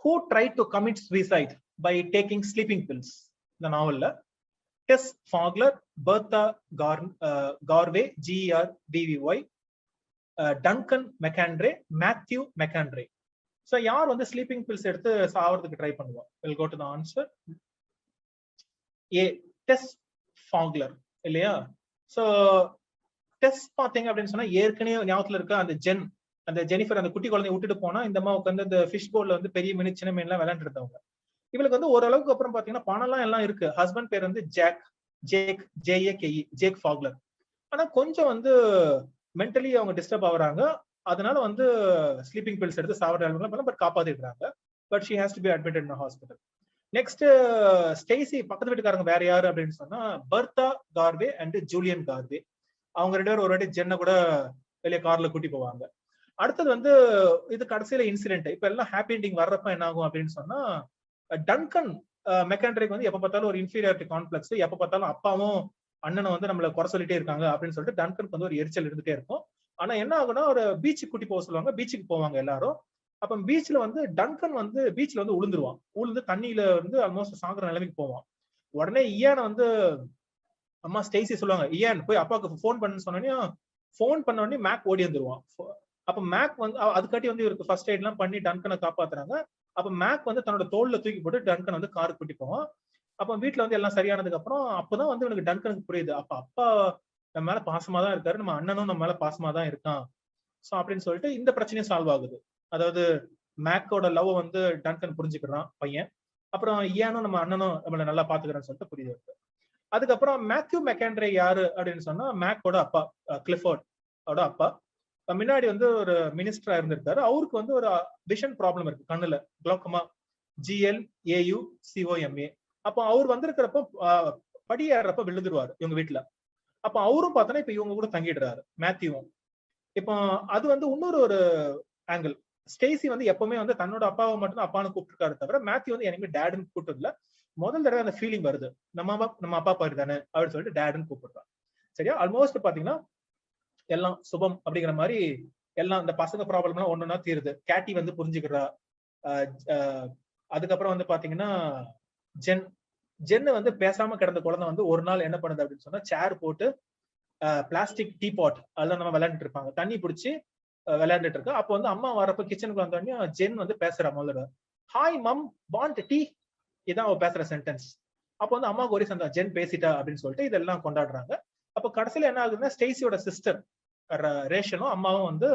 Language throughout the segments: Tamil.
who tried to commit suicide by taking sleeping pills. The novel Tess Fogler, Bertha Garvey, Gervvy, Duncan McAndray, Matthew McAndray. So யார் வந்து ஸ்லீப்பிங் பில்ஸ் எடுத்து சாவறதுக்கு ட்ரை பண்ணுவா? We'll go to the answer. A. Tess Fogler இல்லையா? So டெஸ் பாத்தீங்க அப்படின்னு சொன்னா ஏற்கனவே ஞாபகத்துல இருக்க அந்த ஜெனிஃபர் அந்த குட்டி குழந்தைய விட்டுட்டு போனா இந்த அம்மா உட்காந்து அந்த ஃபிஷ் போர்ட்ல வந்து பெரிய மீன் சின்ன மீன் எல்லாம் விளையாண்டுருந்தவங்க. இவளுக்கு வந்து ஓரளவுக்கு அப்புறம் பாத்தீங்கன்னா பணம் எல்லாம் இருக்கு. ஹஸ்பண்ட் பேர் வந்து ஜேக் ஃபாக்லர். ஆனா கொஞ்சம் வந்து மென்டலி அவங்க டிஸ்டர்ப் ஆகுறாங்க. அதனால வந்து ஸ்லீப்பிங் பில்ஸ் எடுத்து சாவர பட் காப்பாத்திடுறாங்க. But she has to be admitted in hospital. Next Stacy பக்கத்து வீட்டுக்காரங்க வேற யாரு அப்படின்னு சொன்னா Bertha Garvey and Julian Garvey. அவங்க 2 பேரும் ஒரு வாட்டி ஜென்னை கூட வெளியே கார்ல கூட்டி போவாங்க. அடுத்தது வந்து இது கடைசியில இன்சிடென்ட். இப்ப எல்லாம் ஹாப்பி எண்டிங் வர்றப்ப என்ன ஆகும் அப்படின்னு சொன்னா டன்கன் மெக்காண்ட்ரிக் வந்து எப்ப பார்த்தாலும் ஒரு இன்ஃபீரியாரிட்டி காம்ப்ளெக்ஸ், எப்ப பார்த்தாலும் அப்பாவும் அண்ணனும் வந்து நம்மள குறை சொல்லிட்டே இருக்காங்க அப்படின்னு சொல்லிட்டு டன்கனுக்கு வந்து ஒரு எரிச்சல் இருந்துட்டே இருக்கும். ஆனா என்ன ஆகுனா ஒரு பீச்சுக்கு கூட்டி போக சொல்லுவாங்க. பீச்சுக்கு போவாங்க எல்லாரும். அப்ப பீச்ல வந்து டன்கன் வந்து பீச்ல வந்து உளுந்துருவான். உளுந்து தண்ணியில வந்து ஆல்மோஸ்ட் சாகுற நிலைமைக்கு போவான். உடனே இயான் வந்து அம்மா ஸ்டேசி சொல்லுவாங்க, இயான் போய் அப்பாவுக்கு போன் பண்ணுன்னு சொன்னோன்னே போன் பண்ண உடனே மேக் ஓடி வந்துருவான். அப்ப மேக் வந்து அதுக்காட்டி வந்து இவருக்கு ஃபர்ஸ்ட் எய்ட் எல்லாம் பண்ணி டன்கனை காப்பாத்துறாங்க. அப்ப மேக் வந்து தன்னோட தோல்ல தூக்கி போட்டு டன்கன் வந்து கார் கூட்டி போவான். அப்ப வீட்டுல வந்து எல்லாம் சரியானதுக்கு அப்புறம் அப்பதான் வந்து எனக்கு டன்கனுக்கு புரியுது, அப்ப அப்பா நம்ம மேல பாசமா தான் இருக்காரு, நம்ம அண்ணனும் நம்ம மேல பாசமா தான் இருக்கான். சோ அப்படின்னு சொல்லிட்டு இந்த பிரச்சனையும் சால்வ் ஆகுது. அதாவது மேக்கோட லவ் வந்து டன்கன் புரிஞ்சுக்கிறான் பையன். அப்புறம் இயானும் நம்ம அண்ணனும் நம்மள நல்லா பாத்துக்கிறேன்னு சொல்லிட்டு புரியுது. அதுக்கப்புறம் மேத்யூ மெக்காண்ட்ரே யாரு அப்படின்னு சொன்னா மேக்கோட அப்பா, கிளிஃபோர்ட் ஓட அப்பா. முன்னாடி வந்து ஒரு மினிஸ்டரா இருந்திருக்காரு. அவருக்கு வந்து ஒரு விஷன் ப்ராப்ளம் இருக்கு, கண்ணுல குளோக்கமா, GLAUCOMA. அப்போ அவர் வந்திருக்கிறப்ப படி ஏறப்ப விழுந்துருவாரு இவங்க வீட்டுல. அப்ப அவரும் பார்த்தோன்னா இப்ப இவங்க கூட தங்கிடுறாரு மேத்யூவும். இப்போ அது வந்து இன்னொரு ஒரு ஆங்கிள். ஸ்டேசி வந்து எப்பவுமே வந்து தன்னோட அப்பாவை மட்டும் அப்பான்னு கூப்பிட்டுருக்காரு தவிர மேத்யூ வந்து எனக்கு டேடுன்னு கூப்பிட்டதுல முதல் தடவை அந்த ஃபீலிங் வருது, நம்ம அப்பா பாரு தானே அப்படின்னு சொல்லிட்டு டேடுன்னு கூப்பிடுறான். சரியா? ஆல்மோஸ்ட் பாத்தீங்கன்னா எல்லாம் சுபம் அப்படிங்கிற மாதிரி எல்லாம் இந்த பசங்க ப்ராப்ளம் எல்லாம் ஒன்னொன்னா தீருது. கேட்டி வந்து புரிஞ்சுக்கிறா. அதுக்கப்புறம் வந்து பாத்தீங்கன்னா ஜென்னு வந்து பேசாம கிடந்த குழந்தை வந்து ஒரு நாள் என்ன பண்ணுது அப்படின்னு சொன்னா சேர் போட்டு பிளாஸ்டிக் டீ பாட் அதெல்லாம் நம்ம விளையாண்டுட்டு இருப்பாங்க, தண்ணி பிடிச்சி விளையாண்டுட்டு இருக்கா. அப்போ வந்து அம்மா வரப்ப கிச்சனுக்கு வந்தோடனே ஜென் வந்து பேசுறா முதல்ல, ஹாய் மம் வாண்ட் டீ, இதான் அவ பேசுற சென்டென்ஸ். அப்போ வந்து அம்மாவுக்கு ஒரே சந்தா ஜென் பேசிட்டா அப்படின்னு சொல்லிட்டு இதெல்லாம் கொண்டாடுறாங்க. அப்ப கடைசியில என்ன ஆகுதுன்னா ஸ்டேசியோட சிஸ்டர் ரேஷனும் அம்மாவும் வந்து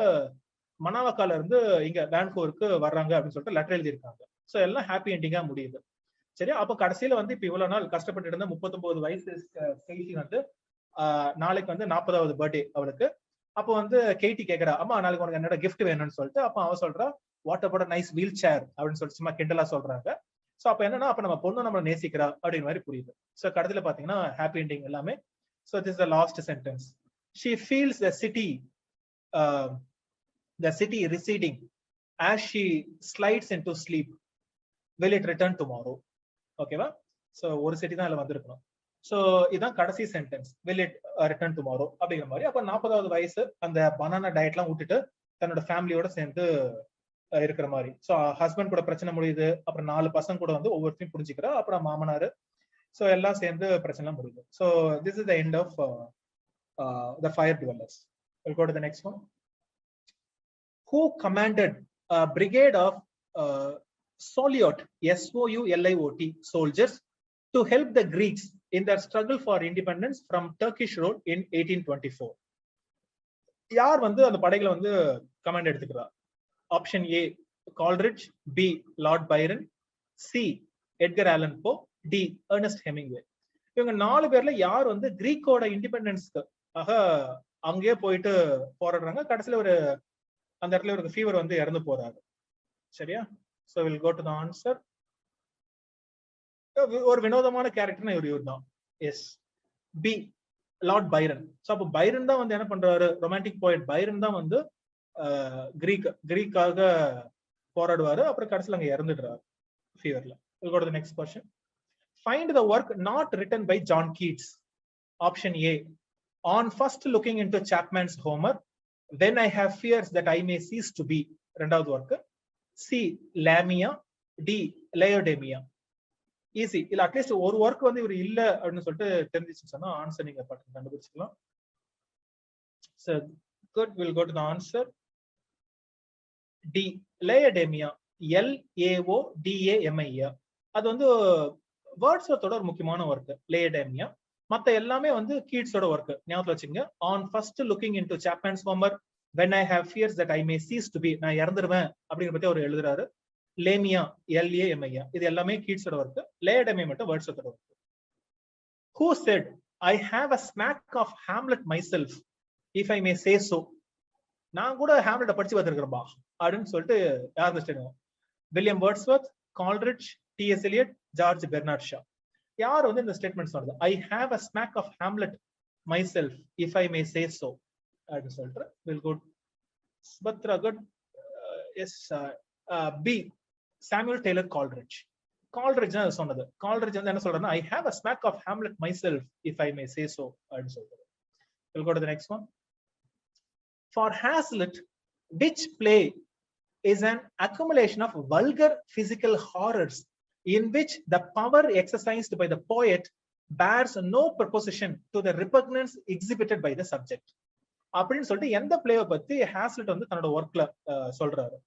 மனாவக்கால இருந்து இங்க வேன்கூவருக்கு வர்றாங்க அப்படின்னு சொல்லிட்டு லெட்டர் எழுதியிருக்காங்க. சோ எல்லாம் ஹாப்பி எண்டிங்கா முடியுது. சரியா? அப்ப கடைசியில வந்து இப்ப இவ்வளவு நாள் கஷ்டப்பட்டு இருந்த 39 வயசு ஸ்டேசி வந்து நாளைக்கு வந்து 40வது பர்த்டே அவளுக்கு. அப்போ வந்து கேட்டி கேக்குறா, அம்மா நாளைக்கு உனக்கு என்னோட கிஃப்ட் வேணும்னு சொல்லிட்டு. அப்ப அவ சொல்றா, what about nice wheelchair அப்படின்னு சொல்லிட்டு சும்மா கிண்டலா சொல்றாங்க. சோ அப்ப என்னன்னா அப்ப நம்ம பொண்ணு நம்மள நேசிக்கிறா அப்படிங்கிற மாதிரி புரியுது. சோ கடைசியில பாத்தீங்கன்னா ஹாப்பி எண்டிங் எல்லாமே. So this is the last sentence. She feels the city receding as she slides into sleep. Will it return tomorrow? ஓகேவா? சோ ஒரு சிட்டி தான் இதுல வந்திருக்கணும். சோ இதான் கடைசி sentence, will it return tomorrow அப்படிங்கிற மாதிரி. அப்ப 40வது வயசு அந்த பனானா டயட் எல்லாம் விட்டுட்டு தன்னோட ஃபேமிலியோட சேர்ந்து இருக்கிற மாதிரி. சோ ஹஸ்பண்ட் கூட பிரச்சனை முடியுது. அப்புறம் 4 பசங்க கூட வந்து ஒவ்வொருத்தையும் புரிஞ்சுக்கிறா. அப்புறம் மாமனாரு, சோ எல்லாம் சேர்ந்து பிரச்சனை முடியுது. So this is the end of the fire dwellers. We'll go to the next one. Who commanded a brigade of Soliot, SOULIOT soldiers to help the Greeks in their struggle for independence from Turkish rule in 1824? யார் வந்து அந்த படைகளை வந்து கமாண்ட் எடுத்துக்கிறா? Option A Coleridge, B Lord Byron, C Edgar Allan Poe, D Ernest Hemingway. இவங்க 4 பேர்ல யார் வந்து கிரீக்கோட இண்டிபெண்டன்ஸ்க்கு அங்கேயே போயிட்டு போராடுறாங்க. கடைசியில ஒரு அந்த இடத்துல ஒரு ஃபீவர் வந்து இறந்து போறாரு. சரியா? So we'll go to the answer. ஒரு வினோதமான கேரக்டர்னா இவர் தான். Yes, B Lord Byron. So அப்போ பைரன் தான் வந்து என்ன பண்றாரு, ரொமான்டிக் போயட் பைரன் தான் வந்து கிரீக்காக போராடுவாரு. அப்புறம் கடைசியில் அங்க இறந்துடுறாரு ஃபீவர்ல. We'll go to the next question. Find the work not written by John Keats. Option A, on first looking into Chapman's Homer, when I have fears that I may cease to be. ரெண்டாவது work. C, Lamia, D Laodamia. Easy. இல்ல அட்லீஸ்ட் ஒரு ஒர்க் வந்து இவர் இல்ல அப்படின்னு சொல்லிட்டு தெரிஞ்சிச்சு சொன்னா ஆன்சர் நீங்க பட்டு கண்டுபிடிச்சிக்கலாம். So good, we'll go to the answer. D லேயோடேமியா, LAODAMIA. அது வந்து வேர்ட்ஸ்வர்த்தோட ஒரு முக்கியமான ஒர்க் லேயோடேமியா. மத்த எல்லாமே வந்து கீட்ஸோட ஒர்க். ஞாபகம் வச்சுங்க. On first looking into Chapman's Homer, when I have fears that I may cease to be, நான் இறந்துருவேன் அப்படிங்கிற பத்தி அவர் எழுதுறாரு. லேமியா, LAMIA, இது எல்லாமே கீட்ஸோட ஒர்க். லேயோடேமியா மட்டும் வேர்ட்ஸ்வர்த்தோட work. Who said I have a smack of Hamlet myself, if I may say so? நான் கூட ஹாம்லெட்டை படிச்சு பார்த்திருக்கிறேன்பா அப்படின்னு சொல்லிட்டு யார் mistake? William Wordsworth, Coleridge, T.S. Eliot, George Bernard Shaw. யார் வந்து இந்த ஸ்டேட்மெண்ட் சொன்னது? I have a smack of Hamlet myself, if I may say so அப்படின்னு சொல்லிட்டு. Well good Subhadra good. Yes. B Samuel Taylor Coleridge. Coleridge தான் சொன்னது. கால்ரிட்ஜ் வந்து என்ன சொல்றேன்னா I have a smack of Hamlet myself, if I may say so அப்படின்னு சொல்லிட்டு. We'll go to the next one. For Hazlitt, which play is an accumulation of vulgar physical horrors in which the power exercised by the poet bears no proposition to the repugnance exhibited by the subject? அப்படின்னு சொல்லிட்டு எந்த பிளேவை பத்தி ஹாஸ்லிட் வந்து தன்னோட ஒர்க்ல சொல்றாரு?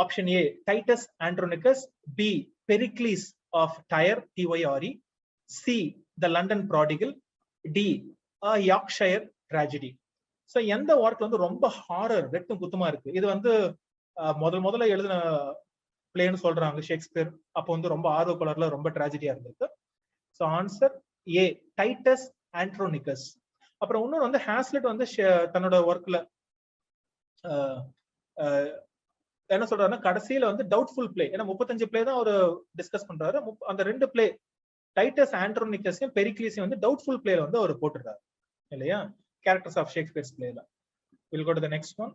Option A Titus Andronicus, B Pericles of Tyre, TYRE, C the London Prodigal, D Yorkshire tragedy. So எந்த ஒர்க் வந்து ரொம்ப ஹாரர், வெட்டும் குத்துமா இருக்கு? இது வந்து முதல்ல எழுதின பிளேன்னு சொல்றாங்க ஷேக்ஸ்பியர். அப்போ வந்து ரொம்ப ஆர்வ கலர்ல ரொம்ப ட்ராஜடியா இருந்திருக்கு. So answer A Titus Andronicus. அப்புறம் இன்னொரு வந்து ஹாஸ்லிட் வந்து தன்னோட ஒர்க்ல என்ன சொல்றாருன்னா கடைசியில வந்து டவுட்ஃபுல் பிளே, ஏன்னா 35 பிளே தான் அவர் டிஸ்கஸ் பண்றாரு. அந்த 2 பிளே டைட்டஸ் ஆண்ட்ரோனிகஸையும் பெரிக்ளீஸையும் வந்து டவுட்ஃபுல் பிளேல வந்து அவர் போட்டுறாரு இல்லையா? Characters of Shakespeare's play. We'll go to the next one.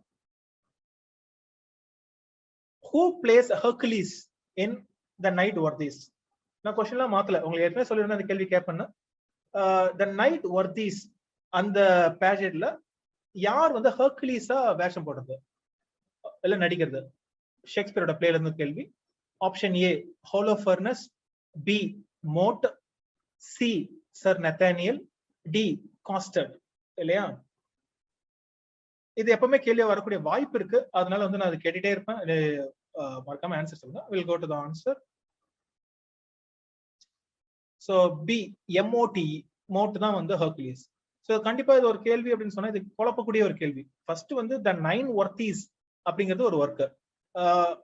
Who plays Hercules in The Night Worthies? நான் கொஸ்டின்லாம் மாத்தல, உங்களுக்கு ஏற்கனவே சொல்லிருந்தேன் அந்த கேள்வி கேட்பேன்னு. The Night Worthies அந்த பேஜெட்ல யார் வந்து ஹெர்குலிஸா வேஷம் போடுறது இல்ல நடிக்கிறது ஷேக்ஸ்பியரோட பிளேல இருந்து கேள்வி. Option A Holofernes, B Moth, C Sir Nathaniel, D Costard இல்லையா? இது எப்பவுமே கேள்வியா வரக்கூடிய வாய்ப்பு இருக்கு. அதனால வந்து நான் அது கேட்டுட்டே இருப்பேன். மறக்காம ஆன்சர் சொல்லுங்க. We'll go to the answer. So B MOTE, moat தான் வந்து ஹெர்குலிஸ். சோ கண்டிப்பா இது ஒரு கேள்வி அப்படின்னு சொன்னா இது குழப்பக்கூடிய ஒரு கேள்வி. ஃபர்ஸ்ட் வந்து த 9 Worthies அப்படிங்கிறது ஒரு work.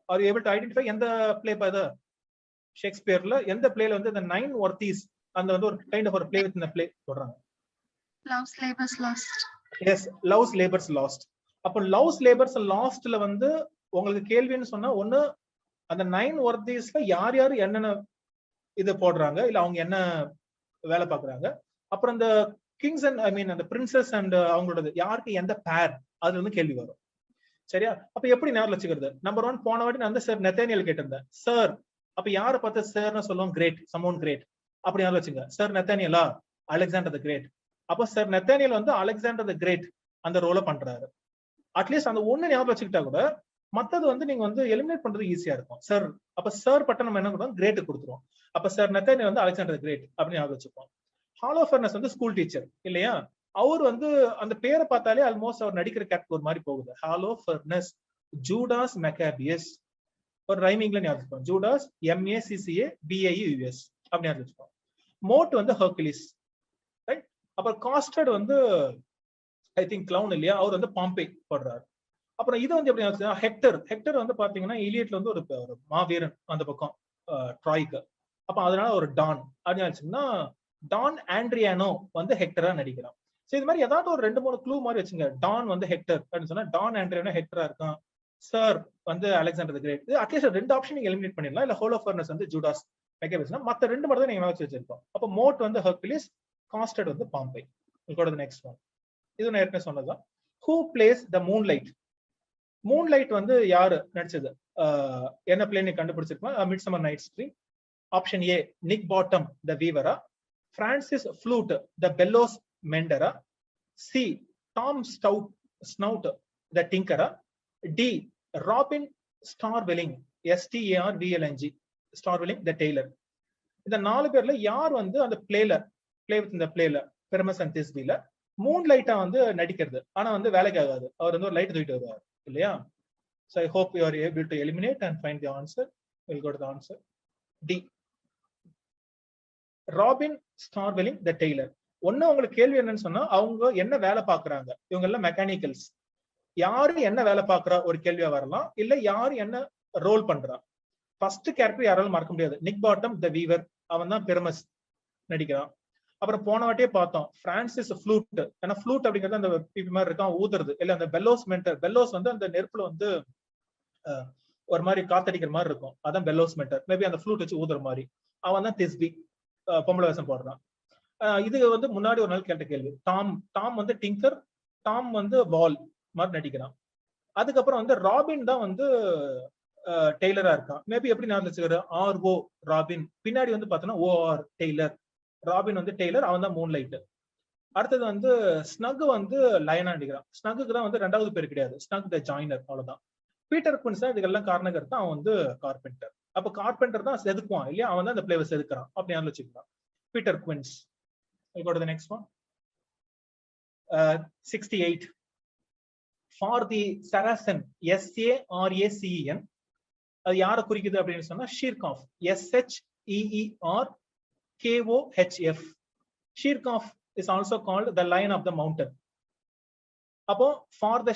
Are you able to identify எந்த பிளே பை த ஷேக்ஸ்பியர்ல எந்த பிளேல வந்து த 9 Worthies அந்த வந்து ஒரு கைண்ட் ஆஃப் ஒரு பிளே வித் இந்த பிளே சொல்றாங்க? Love's Labour's Lost. Yes, Love's Labour's Lost. அப்போ Love's Labour's Lostல வந்து உங்களுக்கு கேள்வின்னு சொன்னா ஒண்ணு அந்த 9 Worthiesல யார் யார் என்னென்ன இது போடுறாங்க, இல்ல அவங்க என்ன வேலை பாக்குறாங்க. அப்புறம் இந்த கிங்ஸ் அண்ட் அந்த பிரின்சஸ் அண்ட் அவங்களோட யாருக்கு எந்த பேர், அது வந்து கேள்வி வரும். சரியா? அப்ப எப்படி ஞாபகம் வச்சுக்கிறது? நம்பர் 1 போன வாட்டி நான் வந்து சார் நெத்தானியல் கேட்டிருந்தேன். சார் அப்ப யாரை பார்த்து சார்னு சொல்லுவோம்? கிரேட், சமோன் கிரேட். அப்படி ஞாபகம் வச்சுங்க. சார் நெத்தானியலா அலெக்சாண்டர் த கிரேட். அப்போ சார் நெத்தானியல் வந்து அலெக்சாண்டர் த கிரேட் அந்த ரோல பண்றாரு. அட்லீஸ்ட் அந்த ஒண்ணு ஞாபகம் வச்சுக்கிட்டா கூட மத்தது வந்து நீங்க வந்து எலிமினேட் பண்றது ஈஸியா இருக்கும். சார் அப்ப சார் பட்டம் நம்ம என்ன பண்ணுவோம்? கிரேட் கொடுத்துருவோம். அப்ப சார் நெத்தானியல் வந்து அலெக்சாண்டர் த கிரேட் அப்படின்னு ஞாபகம் வச்சுப்போம். ஹாலோஃபர்னஸ் வந்து ஸ்கூல் டீச்சர் இல்லையா? அவர் வந்து அந்த பேரை பார்த்தாலே ஆல்மோஸ்ட் அவர் நடிக்கிற கேரக்டர் மாதிரி போகுது. ஹாலோஃபர்னஸ், ஜூடாஸ் மெக்காபியஸ், ஒரு ரைமிங்ல ஞாபகம் வச்சுப்போம். ஜூடாஸ் MACCABAUS அப்படி ஞாபகம் வச்சுப்போம். மோட் வந்து ஹெர்குலிஸ், ரைட்? அப்புறம் காஸ்டர்ட் வந்து ஐ திங்க் கிளவுன் இல்லையா? அவர் வந்து பாம்பே போடுறாரு. அப்புறம் இது வந்து எப்படி ஹெக்டர். ஹெக்டர் வந்து பாத்தீங்கன்னா இலியட்ல வந்து ஒரு மாவீரன் அந்த பக்கம் ட்ராய்க்கு. அப்ப அதனால ஒரு டான் அப்படின்னு டான் ஆண்ட்ரியானோ வந்து ஹெக்டரா நடிக்கிறான். சோ இது மாதிரி ஏதாவது ஒரு 2-3 க்ளூ மாதிரி வச்சுங்க. டான் வந்து ஹெக்டர் அப்படின்னு சொன்னா டான் ஆண்ட்ரியானோ ஹெக்டரா இருக்கான். சார் வந்து அலெக்சாண்டர் தி கிரேட். இது அட்லீஸ்ட் 2 ஆப்ஷன் நீங்க எலிமினேட் பண்ணிடலாம். இல்ல ஹோலோஃபர்னஸ் வந்து ஜூடாஸ் மெக்காபியஸ்னா மத்த 2 மட்டும் தான் நீங்க வச்சு வச்சிருக்கோம். அப்ப மோட் வந்து ஹெர்குலிஸ், காஸ்டர்ட் வந்து பாம்பே. Next one. இது நான் ஏற்கனவே சொன்னதுதான். Who plays the moonlight? Moonlight வந்து யாரு நடிச்சது? என்ன பிளே நீ கண்டுபிடிச்சிருக்கோம்? Midsummer Night's Dream. Option A Nick Bottom the வீவரா, பிரான்சிஸ் ஃப்ளூட் த பெல்லோஸ் மெண்டரா, சி டாம் ஸ்னவுட் த டிங்கரா, D Robin Starveling STARVLNG, Starveling the Tailor. இந்த 4 பேர்ல யார் வந்து அந்த பிளே வித் இந்த பிளேல பெர்மஸ் அண்ட் திஸ்பில மூன் லைட்டா வந்து நடிக்கிறது, ஆனா வந்து வேலைக்கு ஆகாது, அவர் வந்து ஒரு லைட் தூக்கிட்டு வருவார் இல்லையா? So I hope you are able to eliminate and find the answer. We'll go to the answer. D. Robin Starveling the Tailor. ஒன்னு உங்களுக்கு கேள்வி என்னன்னு சொன்னா அவங்க என்ன வேலை பாக்குறாங்க, இவங்க எல்லாம் மெக்கானிக்கல்ஸ், யாரு என்ன வேலை பாக்குறா ஒரு கேள்வியா வரலாம், இல்ல யாரு என்ன ரோல் பண்றா. ஃபர்ஸ்ட் கேரக்டர் யாராலும் மறக்க முடியாது, நிக் பாட்டம் த வீவர், அவன் தான் பெர்மஸ் நடிக்கிறான். அப்புறம் போன வாட்டியே பார்த்தோம் பிரான்சிஸ் ஃப்ளூட், ஏன்னா ஃப்ளூட் அப்படிங்கிறது அந்த பிபி மாதிரி இருக்கான் ஊதுறது, இல்ல அந்த பெல்லோஸ் மென்டர், பெல்லோஸ் வந்து அந்த நெருப்புல வந்து ஒரு மாதிரி காத்தடிக்கிற மாதிரி இருக்கும், அதான் பெல்லோஸ் மென்டர், மேபி அந்த ஃப்ளூட் வச்சு ஊதுற மாதிரி, அவன் தான் திஸ்பி பொம்பளை வேஷம் போடுறான். இது வந்து முன்னாடி ஒரு நாள் கேட்ட கேள்வி. டாம் வந்து டிங்கர், டாம் வந்து வால் மாதிரி நடிக்கிறான். அதுக்கப்புறம் வந்து ராபின் தான் வந்து டெய்லரா இருக்கான். மேபி எப்படி ஞாபகம் வச்சுக்கிறாரு, RO ராபின், பின்னாடி வந்து பார்த்தோன்னா OR டெய்லர், ராபின் வந்து டெய்லர், அவன் தான் மூன் லைட். அடுத்தது வந்து ஸ்னக் வந்து லயனா நடிக்கிறான். ஸ்னக்கு தான் வந்து 2வது பேர் கிடையாது, ஸ்னக் த ஜாயினர், அவ்வளவுதான். பீட்டர் குவின்ஸ் தான் இதுக்கெல்லாம் காரணகர்த்தா, அவன் வந்து கார்பெண்டர். அப்ப கார்பெண்டர் தான் செதுக்குவான் இல்லையா, அவன் தான் அந்த பிளேவை செதுக்குறான், அப்படி ஞாபகம் வச்சுக்கலாம். Peter queens. We'll go to the next one. 68. For the Saracen, SARACEN, அது யாரை குறிக்குது அப்படின்னு சொன்னா ஷீர்காஃப், SHEERKOHF. ஷீர்காஃப் is also called the lion of the mountain. அப்போ for the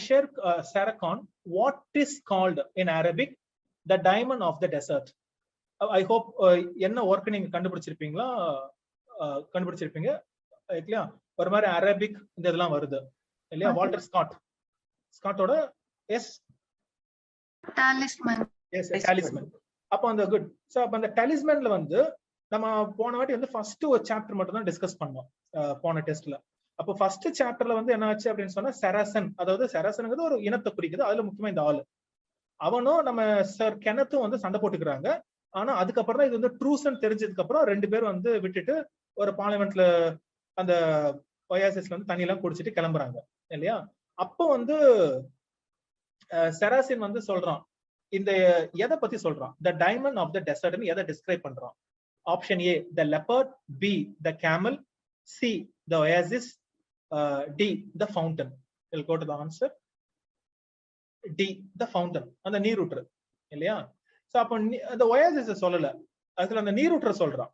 Saracen, what is called in Arabic the diamond of the desert? I hope என்ன ஒர்க் நீங்க கண்டுபிடிச்சிருப்பீங்களா, கண்டுபிடிச்சிருப்பீங்க இல்லையா? ஒரு மாதிரி அரபிக் இந்த இதெல்லாம் வருது இல்லையா? வால்டர் ஸ்காட்டோட டாலிஸ்மன். அப்போ அந்த குட். சோ அப்ப அந்த டாலிஸ்மன்ல வந்து நம்ம போன வாட்டி வந்து ஃபர்ஸ்ட் ஒரு சாப்டர் மட்டும் தான் டிஸ்கஸ் பண்ணோம் போன டெஸ்ட்ல. அப்போ ஃபர்ஸ்ட் சாப்டர்ல வந்து என்ன ஆச்சு அப்படின்னு சொன்னா சராசன், அதாவது சராசனுங்கிறது ஒரு இனத்தை குறிக்குது, அதுல முக்கியமா இந்த ஆளு அவனும் நம்ம சர் கெனத்தும் வந்து சண்டை போட்டுக்கிறாங்க. ஆனா அதுக்கப்புறம் தான் இது வந்து ட்ரூஸ்ன்னு தெரிஞ்சதுக்கு அப்புறம் 2 பேரும் வந்து விட்டுட்டு ஒரு பார்லிமெண்ட்ல அந்த ஒயாசிஸ்ல வந்து தண்ணி எல்லாம் குடிச்சிட்டு கிளம்புறாங்க இல்லையா? அப்போ வந்து செராசின் வந்து சொல்றான், இந்த எதை பத்தி சொல்றான், த டைமண்ட் ஆஃப் த டெசர்ட்னு எதை டிஸ்கிரைப் பண்றான்? Option A the leopard, B the camel, C the oasis, D the fountain. We'll go to the answer. D the fountain, அந்த நீரூற்று இல்லையா? சோ அப்போ அந்த ஒயாசிஸ் சொல்லல, அதுல அந்த நீரூற்ற சொல்றான்.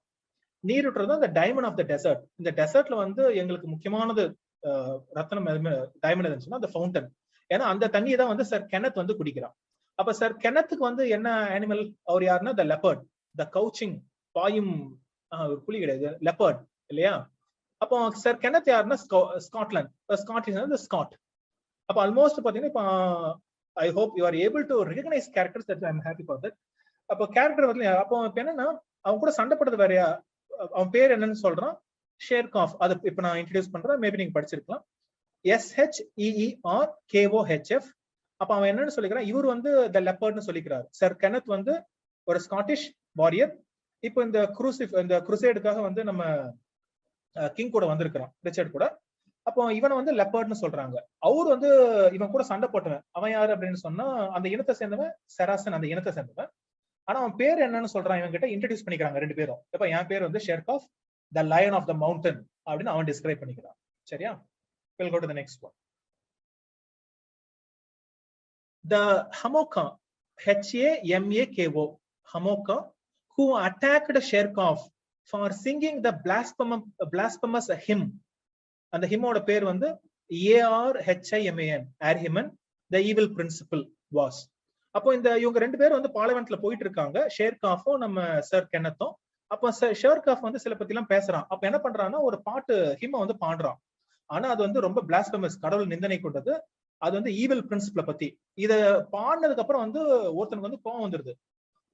நீரூற்று தான் இந்த டைமண்ட் ஆஃப் த டெசர்ட். இந்த டெசர்ட்ல வந்து எங்களுக்கு முக்கியமானது ரத்னம் டைமண்ட் இருந்துச்சுன்னா அந்த ஃபவுண்டன், ஏன்னா அந்த தண்ணியை தான் வந்து சர் கெனத் வந்து குடிக்கிறான். அப்ப சர் கெனத்துக்கு வந்து என்ன அனிமல், அவர் யாருன்னா த லெப்பர்ட், த கவுச்சிங் பாயும் புலி கிடையாது, லெப்பர்ட் இல்லையா? அப்போ சர் கெனத் யாருன்னா ஸ்காட்லாந்து, ஸ்காட். அப்ப ஆல்மோஸ்ட் பாத்தீங்கன்னா இப்போ I hope you are able to recognise characters, that I am happy for that. அப்போ கேரக்டர் வந்து அப்போ என்னன்னா அவன் கூட சண்டை போடுறது வேறையா, அவன் பேர் என்னன்னு சொல்றான், ஷேர்காஃப். அது இப்ப நான் இன்ட்ரோடியூஸ் பண்றேன், மேபி நீங்க படிச்சிருக்கலாம். SHEERKOHF. அப்ப அவன் என்னன்னு சொல்லிக்கிறான், இவர் வந்து த லெப்பர்ட்னு சொல்லிக்கிறார். சர் கெனத் வந்து ஒரு ஸ்காட்டிஷ் வாரியர். இப்போ இந்த குருசேடுக்காக வந்து நம்ம கிங் கூட வந்திருக்கிறான், ரிச்சர்ட் கூட. அப்போ இவனை வந்து லெப்பர்ட்னு சொல்றாங்க. அவரு வந்து இவன் கூட சண்டை போட்டவன். அவன் யாரு அப்படின்னு சொன்னா அந்த இனத்தை சேர்ந்தவன் சராசன், அந்த இனத்தை சேர்ந்தவன். ஆனா அவன் பேர் என்னன்னு சொல்றான், இவன் கிட்ட இன்ட்ரோடியூஸ் பண்ணிக்கிறாங்க 2 பேரும். இப்ப என் பேர் வந்து Sheerkohf, the lion of the mountain அப்படின்னு அவன் டிஸ்கிரைப் பண்ணிக்கிறான். சரியா? We'll go to the next one. The Hamokka, HAMAKO, Hamokka, who attacked Sherkaf for singing the blasphemous hymn. அந்த hymn-ஓட பேர் வந்து ARHIMAN, Arhiman, the evil principle was. அப்போ இந்த இவங்க 2 பேரும் வந்து பார்லிமெண்ட்ல போயிட்டு இருக்காங்க, ஷேர்காஃபும் நம்ம சர் கெனத்தும். அப்போ ஷேர்காஃப் வந்து சில பத்தி எல்லாம் பேசுறான். அப்ப என்ன பண்றான்னா ஒரு பாட்டு ஹிம்ம வந்து பாடுறான். ஆனா அது வந்து ரொம்ப பிளாஸ்பமஸ், கடவுள் நிந்தனை கொண்டது. அது வந்து ஈவில் பிரின்சிபிளை பத்தி. இத பாடினதுக்கு அப்புறம் வந்து ஒருத்தனுக்கு வந்து கோவம் வந்துருது.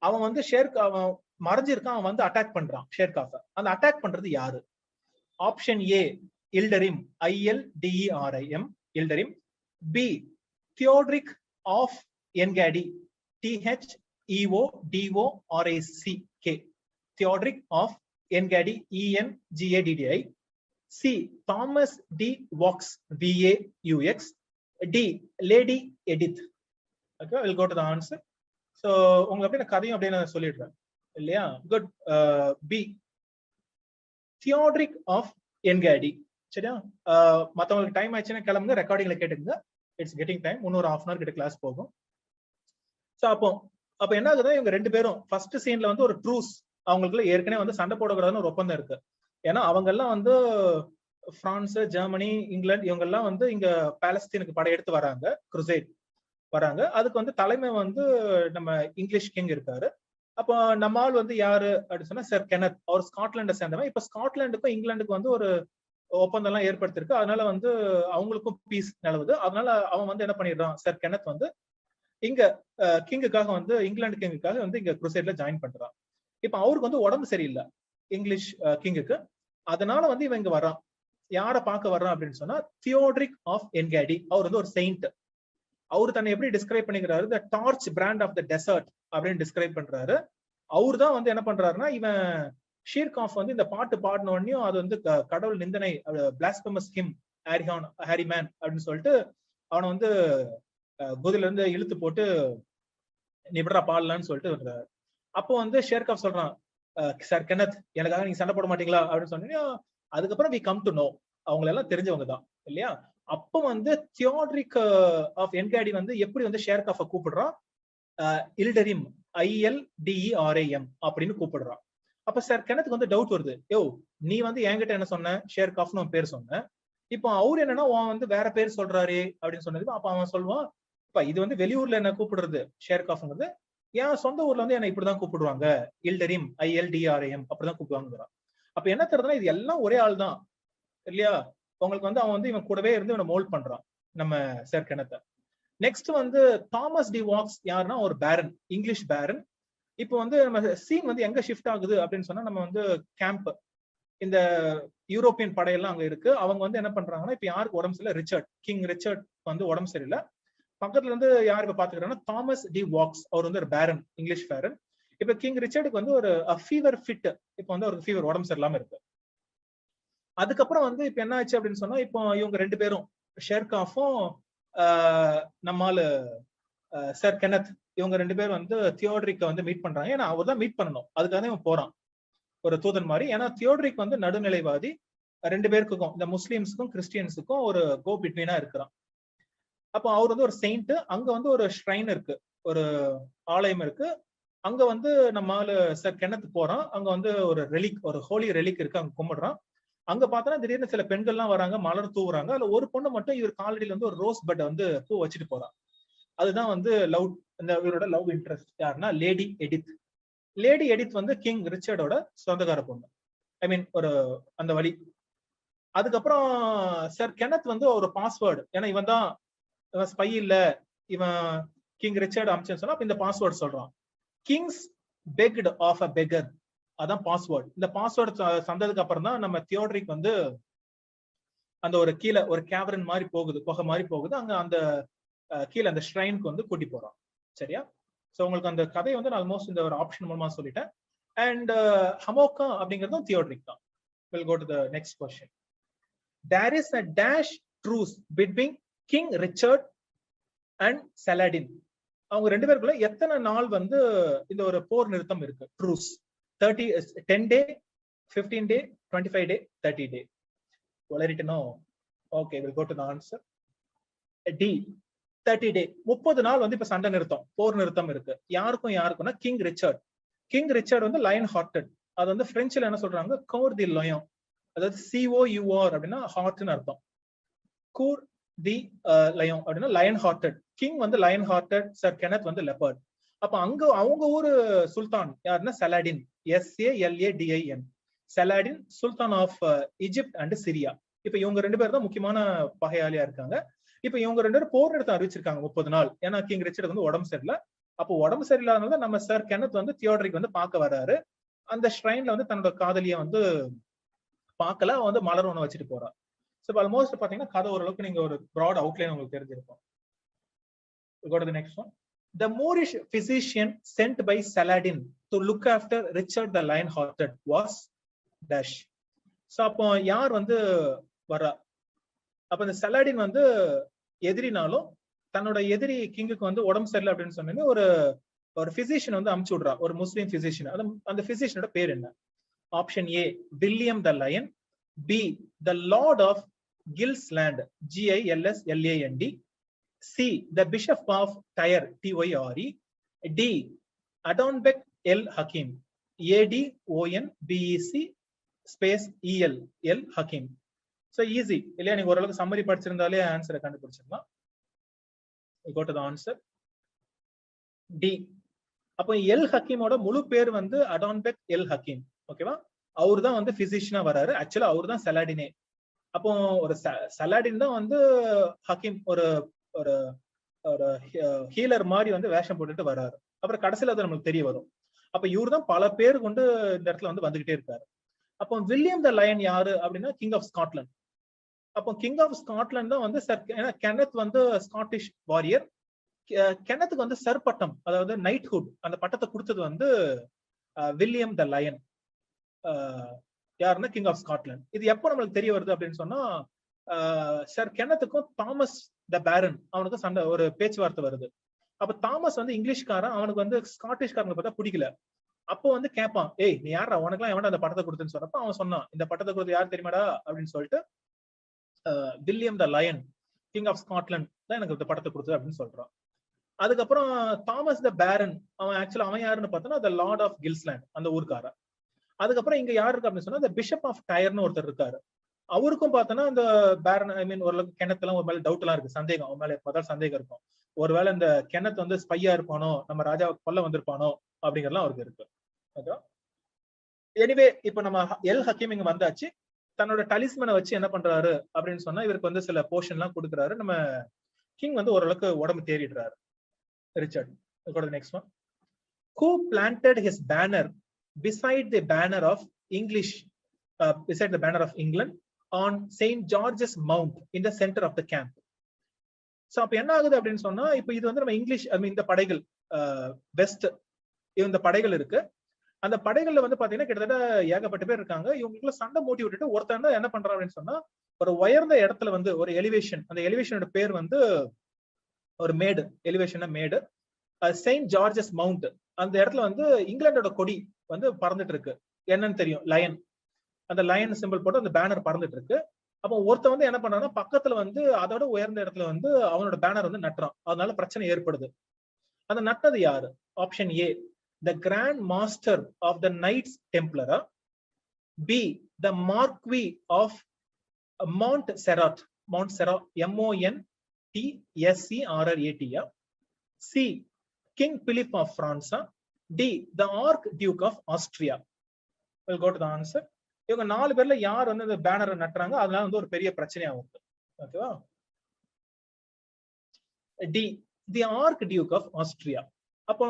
அவன் வந்து அவன் மறைஞ்சிருக்கான், அவன் வந்து அட்டாக் பண்றான் ஷேர்காஃப. அந்த அட்டாக் பண்றது யாரு? Option A Ilderim, ILDERIM, Ilderim. B Theodorick of Engaddi, THEODORICK, Theodorick of Engaddi, ENGADDI. C Thomas D Vaux, VAUX. D Lady Edith. Okay, we'll go to the answer. So உங்களுக்கு அப்படியே கதையும் அப்படியே நான் சொல்லிடுறேன் இல்லையா. Good. B, Theodorick of Engaddi. சரியா, மத்தவங்களுக்கு டைம் ஆயிடுச்சுன்னா கிளம்புங்க, ரெக்கார்டிங்ல கேட்டுங்க. It's getting time. இன்னொரு ½ hour கிட்ட கிளாஸ் போகும். சோ அப்ப என்ன ஆகுதுன்னா, இவங்க ரெண்டு பேரும் ஃபர்ஸ்ட் சீன்ல வந்து ஒரு ட்ரூஸ், அவங்களுக்குள்ள ஏற்கனவே வந்து சண்டை போடக்கூடாதுன்னு ஒரு ஒப்பந்தம் இருக்கு. ஏன்னா அவங்க எல்லாம் வந்து பிரான்ஸ், ஜெர்மனி, இங்கிலாந்து இவங்க எல்லாம் வந்து இங்க பாலஸ்தீனுக்கு படையெடுத்து வராங்க, குருசைட் வராங்க. அதுக்கு வந்து தலைமை வந்து நம்ம இங்கிலீஷ் கிங் இருக்காரு. அப்போ நம்ம ஆள் வந்து யாரு அப்படின்னு சொன்னா சர் கெனத். அவர் ஸ்காட்லாண்டை சேர்ந்தவன். இப்ப ஸ்காட்லாண்டுக்கும் இங்கிலாந்துக்கும் வந்து ஒரு ஒப்பந்தம் எல்லாம் ஏற்படுத்திருக்கு. அதனால வந்து அவங்களுக்கும் பீஸ் நிலவுது. அதனால அவன் வந்து என்ன பண்ணிடுறான், சர் கெனத் வந்து இங்க கிங்குக்காக வந்து இங்கிலாந்து கிங்குக்காக வந்து இங்க குருசைட்ல ஜாயின் பண்றான். இப்ப அவருக்கு வந்து உடம்பு சரியில்லை இங்கிலீஷ் கிங்குக்கு. அதனால வந்து இவன் இங்க வர்றான். யார பார்க்க வர்றான் அப்படின்னு சொன்னா தியோட்ரிக் ஆஃப் என்காடி. அவர் வந்து ஒரு செயின்ட். அவரு தன்னை எப்படி டிஸ்கிரைப் பண்ணிக்கிறாரு, the torch brand of the desert அப்படின்னு டிஸ்கிரைப் பண்றாரு. அவரு தான் வந்து என்ன பண்றாருன்னா, இவன் ஷீர்காஃப் வந்து இந்த பாட்டு பாடின உடனே அது வந்து கடவுள் நிந்தனை, பிளாஸ்பமஸ் ஹிம் ஹாரி மேன் அப்படின்னு சொல்லிட்டு அவனை வந்து குதில இருந்து இழுத்து போட்டு நீ விடுறா பாடலான்னு சொல்லிட்டு வர்றாரு. அப்போ வந்து ஷேர்காஃப் சொல்றான், சார் கெனத் எனக்காக நீங்க சண்டை போட மாட்டீங்களா அப்படின்னு சொன்னீங்க. அதுக்கப்புறம் வி கம் டு நோ, அவங்க எல்லாம் தெரிஞ்சவங்க தான் இல்லையா. அப்போ வந்து தியோட்ரிக் ஆஃப் என்காடி வந்து எப்படி வந்து ஷேர்காஃபை கூப்பிடுறான், இல்டரிம், ILDERAM அப்படின்னு கூப்பிடுறான். அப்ப சார் கெனத்துக்கு வந்து டவுட் வருது, யோ நீ வந்து என்கிட்ட என்ன சொன்ன, ஷேர்காஃப்னு அவன் பேர் சொன்ன, இப்போ அவரு என்னன்னா அவன் வந்து வேற பேர் சொல்றாரு அப்படின்னு சொன்னது. அப்ப அவன் சொல்லுவான், இப்ப இது வந்து வெளியூர்ல என்ன கூப்பிடுறது ஷேர்காஃப்ங்கிறது, என் சொந்த ஊர்ல வந்து என்ன இப்படிதான் கூப்பிடுவாங்க, இல்டரிம் ILDRAM அப்படிதான் கூப்பிடுவாங்கிறான். அப்ப என்ன தருதுன்னா இது எல்லாம் ஒரே ஆள் தான் இல்லையா. உங்களுக்கு வந்து அவன் வந்து இவன் கூடவே இருந்து இவனை மோல்ட் பண்றான் நம்ம சார் கெனத்தை. நெக்ஸ்ட் வந்து தாமஸ் டி வாக்ஸ் யாருன்னா ஒரு பேரன், இங்கிலீஷ் பேரன். இப்போ வந்து நம்ம சீன் வந்து எங்க ஷிஃப்ட் ஆகுது அப்படின்னு சொன்னா, நம்ம வந்து கேம்ப், இந்த யூரோப்பியன் படையெல்லாம் அங்க இருக்கு. அவங்க வந்து என்ன பண்றாங்கன்னா, இப்ப யாருக்கு உடம்பு சரியில்லை, ரிச்சர்ட், கிங் ரிச்சர்ட் வந்து உடம்பு சரியில்லை. பக்கத்துல இருந்து யார் இப்ப பாத்துக்கிறாங்கன்னா தாமஸ் டி வாக்ஸ், அவர் வந்து ஒரு பேரன், இங்கிலீஷ் பேரன். இப்ப கிங் ரிச்சர்டுக்கு வந்து ஒரு ஃபீவர் ஃபிட், இப்ப வந்து ஒரு ஃபீவர், உடம்பு சரியில்லாம இருக்கு. அதுக்கப்புறம் வந்து இப்ப என்ன ஆச்சு அப்படின்னு சொன்னா, இப்போ இவங்க ரெண்டு பேரும் ஷேர்காஃபும் நம்மால சார் கெனத், இவங்க ரெண்டு பேரும் வந்து தியோட்ரிக்க வந்து மீட் பண்றாங்க. ஏன்னா அவர் தான் மீட் பண்ணணும், அதுக்காக இவன் போறான் ஒரு தூதன் மாதிரி. ஏன்னா தியோட்ரிக் வந்து நடுநிலைவாதி, ரெண்டு பேருக்கும், இந்த முஸ்லிம்ஸுக்கும் கிறிஸ்டியன்ஸுக்கும் ஒரு கோ பிட்வீனா இருக்கிறான். அப்போ அவர் வந்து ஒரு செயின்ட். அங்க வந்து ஒரு ஷ்ரைன் இருக்கு, ஒரு ஆலயம் இருக்கு. அங்க வந்து நம்மால சார் கெனத் போறான். அங்க வந்து ஒரு ரெலிக், ஒரு ஹோலி ரெலிக் இருக்கு, அங்க கும்பிடுறான். அங்க பார்த்தோன்னா திடீர்னு சில பெண்கள்லாம் வராங்க, மலர் தூவுறாங்க. அதுல ஒரு பொண்ணு மட்டும் இவர் காலடியில வந்து ஒரு ரோஸ் பட் வந்து பூ வச்சுட்டு போறான். அதுதான் வந்து லவ், இந்த இவரோட லவ் இன்ட்ரெஸ்ட். யாருன்னா லேடி எடித். லேடி எடித் வந்து கிங் ரிச்சர்டோட சொந்தக்கார பொண்ணு, ஐ மீன் ஒரு அந்த வழி. அதுக்கப்புறம் சார் கெனத் வந்து ஒரு பாஸ்வேர்டு, ஏன்னா இவன் தான், இவன் ஸ்பை இல்ல, இவன் கிங் ரிச்சர்ட் அமிச்சேன்னு சொன்னா இந்த பாஸ்வேர்டு சொல்றான், kings pact of a beggar, அதான் பாஸ்வேர்டு. இந்த பாஸ்வேர்டு சந்ததுக்கு அப்புறம் தான் நம்ம தியோட்ரிக் வந்து அந்த ஒரு கீழே ஒரு கேவரன் மாதிரி போகுது, புகை மாதிரி போகுது, அங்க அந்த கீழே அந்த ஷ்ரைனுக்கு வந்து கூட்டி போறான். சரியா. சோ உங்களுக்கு அந்த கதையை வந்து நான் ஆல்மோஸ்ட் இந்த ஒரு ஆப்ஷன் மூலமா சொல்லிட்டேன். அண்ட் ஹமோக்கா அப்படிங்கிறதும் தியோட்ரிக் தான். We'll go to the next question. There is a dash truce between King Richard and Saladin. அவங்க ரெண்டு பேருக்குள்ள எத்தனை நாள் வந்து இந்த ஒரு போர் நிறுத்தம் இருக்கு, truce? 10 day, 15 day, 25 day, 30 day. வளரிட்டனோ? Okay, we'll go to the answer. D, 30 day. 30 நாள் வந்து இப்ப சண்டை நிறுத்தம், போர் நிறுத்தம் இருக்கு. யாருக்கும் யாருக்கும்னா கிங் ரிச்சர்ட். கிங் ரிச்சர்ட் வந்து லயன் ஹார்ட்டட். அது வந்து பிரெஞ்சுல என்ன சொல்றாங்க, கோர் தி லயன், அதாவது COUR அப்படின்னா ஹார்ட்னு அர்த்தம். கூர் தி லயன் அப்படின்னா லயன் ஹார்ட்டட். கிங் வந்து லயன் ஹார்ட்டட், சார் கெனத் வந்து லெப்பர்ட். அப்ப அங்க அவங்க ஊரு சுல்தான் யாருன்னா Saladin, SALADIN. Saladin sultan of Egypt and Syria. இப்ப இவங்க ரெண்டு பேர் தான் முக்கியமான பகையாளியா இருக்காங்க. இப்ப இவங்க ரெண்டு பேரும் போர் நிறுத்தம் அறிவிச்சிருக்காங்க 30 நாள். ஏன்னா கிங் ரிச்சர்ட் வந்து உடம்பு சரியில்லை. அப்போ உடம்பு சரியில்லாதனால நம்ம சார் கெனத் வந்து தியோட்ரிக் வந்து பார்க்க வர்றாரு. அந்த ஷ்ரைன்ல வந்து தன்னோட காதலிய வந்து பார்க்கல, அவன் வந்து மலர் ஒண்ணு வச்சுட்டு போறான். ஸோ ஆல்மோஸ்ட் பாத்தீங்கன்னா கதை ஓரளவுக்கு நீங்க ஒரு ப்ராட் அவுட்லைன் உங்களுக்கு தெரிஞ்சிருக்கும். Go to the next one. The Moorish physician sent by Saladin to look after Richard the Lion-Hearted was dash. So அப்போ யார் வந்து வரா? அப்ப இந்த சலாடின் வந்து எதிரினாலும் தன்னோட எதிரி கிங்குக்கு வந்து உடம்பு சரியில்லை அப்படின்னு சொன்னீங்க, ஒரு ஒரு பிசிஷியன் வந்து அமுச்சு விடுறா, ஒரு முஸ்லீம் பிசிஷியன். அந்த பிசிஷியனோட பேர் என்ன? Option A William the Lion, B the Lord of Gilsland, GILSLAND, C the bishop of Tyre, TYRE, D Adonbec El Hakim, ADONBEC space EL Hakim. So easy இல்லையா? நீங்க ஓரளவுக்கு சம்மரி படிச்சிருந்தாலே ஆன்சரை கண்டுபிடிச்சிடலாம். go to the answer D. அப்போ எல் ஹக்கீமோட முழு பேர் வந்து அடான்பெக் எல் ஹக்கீம். ஓகேவா? அவரு தான் வந்து பிசிஷியனா வராரு. ஆக்சுவலா அவரு தான் சலாடினே. அப்போ ஒரு சலாடின் தான் வந்து ஹக்கீம் ஒரு ஒரு ஒரு ஹீலர் மாதிரி வந்து வேஷம் போட்டுட்டு வர்றாரு. அப்புறம் கடைசியில அது நமக்கு தெரிய வரும். அப்ப இவரு தான் பல பேர் கொண்டு இந்த இடத்துல வந்து வந்துகிட்டே இருக்காரு. அப்போ வில்லியம் த லயன் யாரு அப்படின்னா கிங் ஆஃப் ஸ்காட்லாந்து. அப்போ கிங் ஆஃப் ஸ்காட்லாந்து தான் வந்து கெனத் வந்து ஸ்காட்டிஷ் வாரியர். கெனத்துக்கு வந்து சர் பட்டம், அதாவது நைட்ஹுட், அந்த பட்டத்தை கொடுத்தது வந்து வில்லியம் த லயன். யாருன்னா கிங் ஆஃப் ஸ்காட்லாந்து. இது எப்போ நம்மளுக்கு தெரிய வருது அப்படின்னு சொன்னா, சர் கெனத்துக்கும் தாமஸ் த பேரன் அவனுக்கும் சண்டை, ஒரு பேச்சுவார்த்தை வருது. அப்ப தாமஸ் வந்து இங்கிலீஷ்காரன், அவனுக்கு வந்து ஸ்காட்டிஷ்காரங்களை பார்த்தா பிடிக்கல. அப்போ வந்து கேட்பான், ஏய் நீ யாரா, உனக்குலாம் எவன்டா அந்த பட்டத்தை கொடுத்துன்னு சொன்னப்ப அவன் சொன்னான், இந்த பட்டத்தை கொடுத்து யார் தெரியுமாடா அப்படின்னு சொல்லிட்டு, William the Lion King of Scotland தான் எனக்கு இந்த பட்டத்தை கொடுத்தது அப்படின்னு சொல்றான். அதுக்கப்புறம் தாமஸ் த பேரன், அவன் ஆக்சுவலா அவன் யாருன்னு பார்த்தோன்னா த லார்ட் ஆஃப் கில்ஸ்லாண்ட், அந்த ஊருக்காரன். அதுக்கப்புறம் இங்க யாரு இருக்கு அப்படின்னு சொன்னா த பிஷப் ஆஃப் டயர்னு ஒருத்தர் இருக்காரு. அவருக்கும் பார்த்தோன்னா இந்த பேரன், ஐ மீன் ஒரு கிணத்துலாம் ஒரு மேல டவுட் எல்லாம் இருக்கு, சந்தேகம், அவன் மேல எப்போதான் சந்தேகம் இருக்கும். ஒருவேளை இந்த கிணத்து வந்து ஸ்பையா இருப்பானோ, நம்ம ராஜா கொல்ல வந்திருப்பானோ அப்படிங்கறதுலாம் அவருக்கு இருக்கு. எனிவே இப்ப நம்ம எல் ஹக்கீம் இங்க வந்தாச்சு. தன்னோட டலிஸ்மனை வச்சு என்ன பண்றாரு அப்படின்னு சொன்னா, இவருக்கு வந்து சில போர்ஷன் எல்லாம் கொடுக்குறாரு. நம்ம கிங் வந்து ஓரளவுக்கு உடம்பு தேறிடுறாரு. Richard, next one. Who planted his banner beside the banner of English, beside the banner of England on St. George's Mount in the center of the camp? So அப்ப என்ன ஆகுது அப்படின்னு சொன்னா, இப்ப இது வந்து நம்ம இங்கிலீஷ், இந்த படைகள் வெஸ்ட், இந்த படைகள் இருக்கு. அந்த படைகள்ல வந்து பாத்தீங்கன்னா கிட்டத்தட்ட ஏகப்பட்ட பேர் இருக்காங்க. இவங்களுக்குள்ள சண்டை மூட்டி விட்டுட்டு ஒருத்தர் என்ன பண்றான் அப்படின்னு சொன்னா, ஒரு உயர்ந்த இடத்துல வந்து ஒரு எலிவேஷன், அந்த எலிவேஷனோட பேர் வந்து ஒரு மேடு, எலிவேஷன் மேடு, செயின்ட் ஜார்ஜஸ் மவுண்ட். அந்த இடத்துல வந்து இங்கிலாண்டோட கொடி வந்து பறந்துட்டு இருக்கு. என்னன்னு தெரியும், லயன். அந்த லயன் சிம்பிள் போட்டு அந்த பேனர் பறந்துட்டு இருக்கு. அப்போ ஒருத்த வந்து என்ன பண்றான்னா, பக்கத்துல வந்து அதோட உயர்ந்த இடத்துல வந்து அவனோட பேனர் வந்து நட்டுறான். அதனால பிரச்சனை ஏற்படுது. அந்த நட்டது யாரு? Option A the Grand Master of the Knights Templar, B the Marquis of Montserrat, MONTSERRAT, C King Philip of France, D the Archduke of Austria. We'll go to the answer. இவங்க 4 பேர்ல யார் வந்து இந்த பேனரை நட்டுறாங்க, அதனால வந்து ஒரு பெரிய பிரச்சனையா வருது. ஓகேவா? D the Archduke of Austria. அப்போ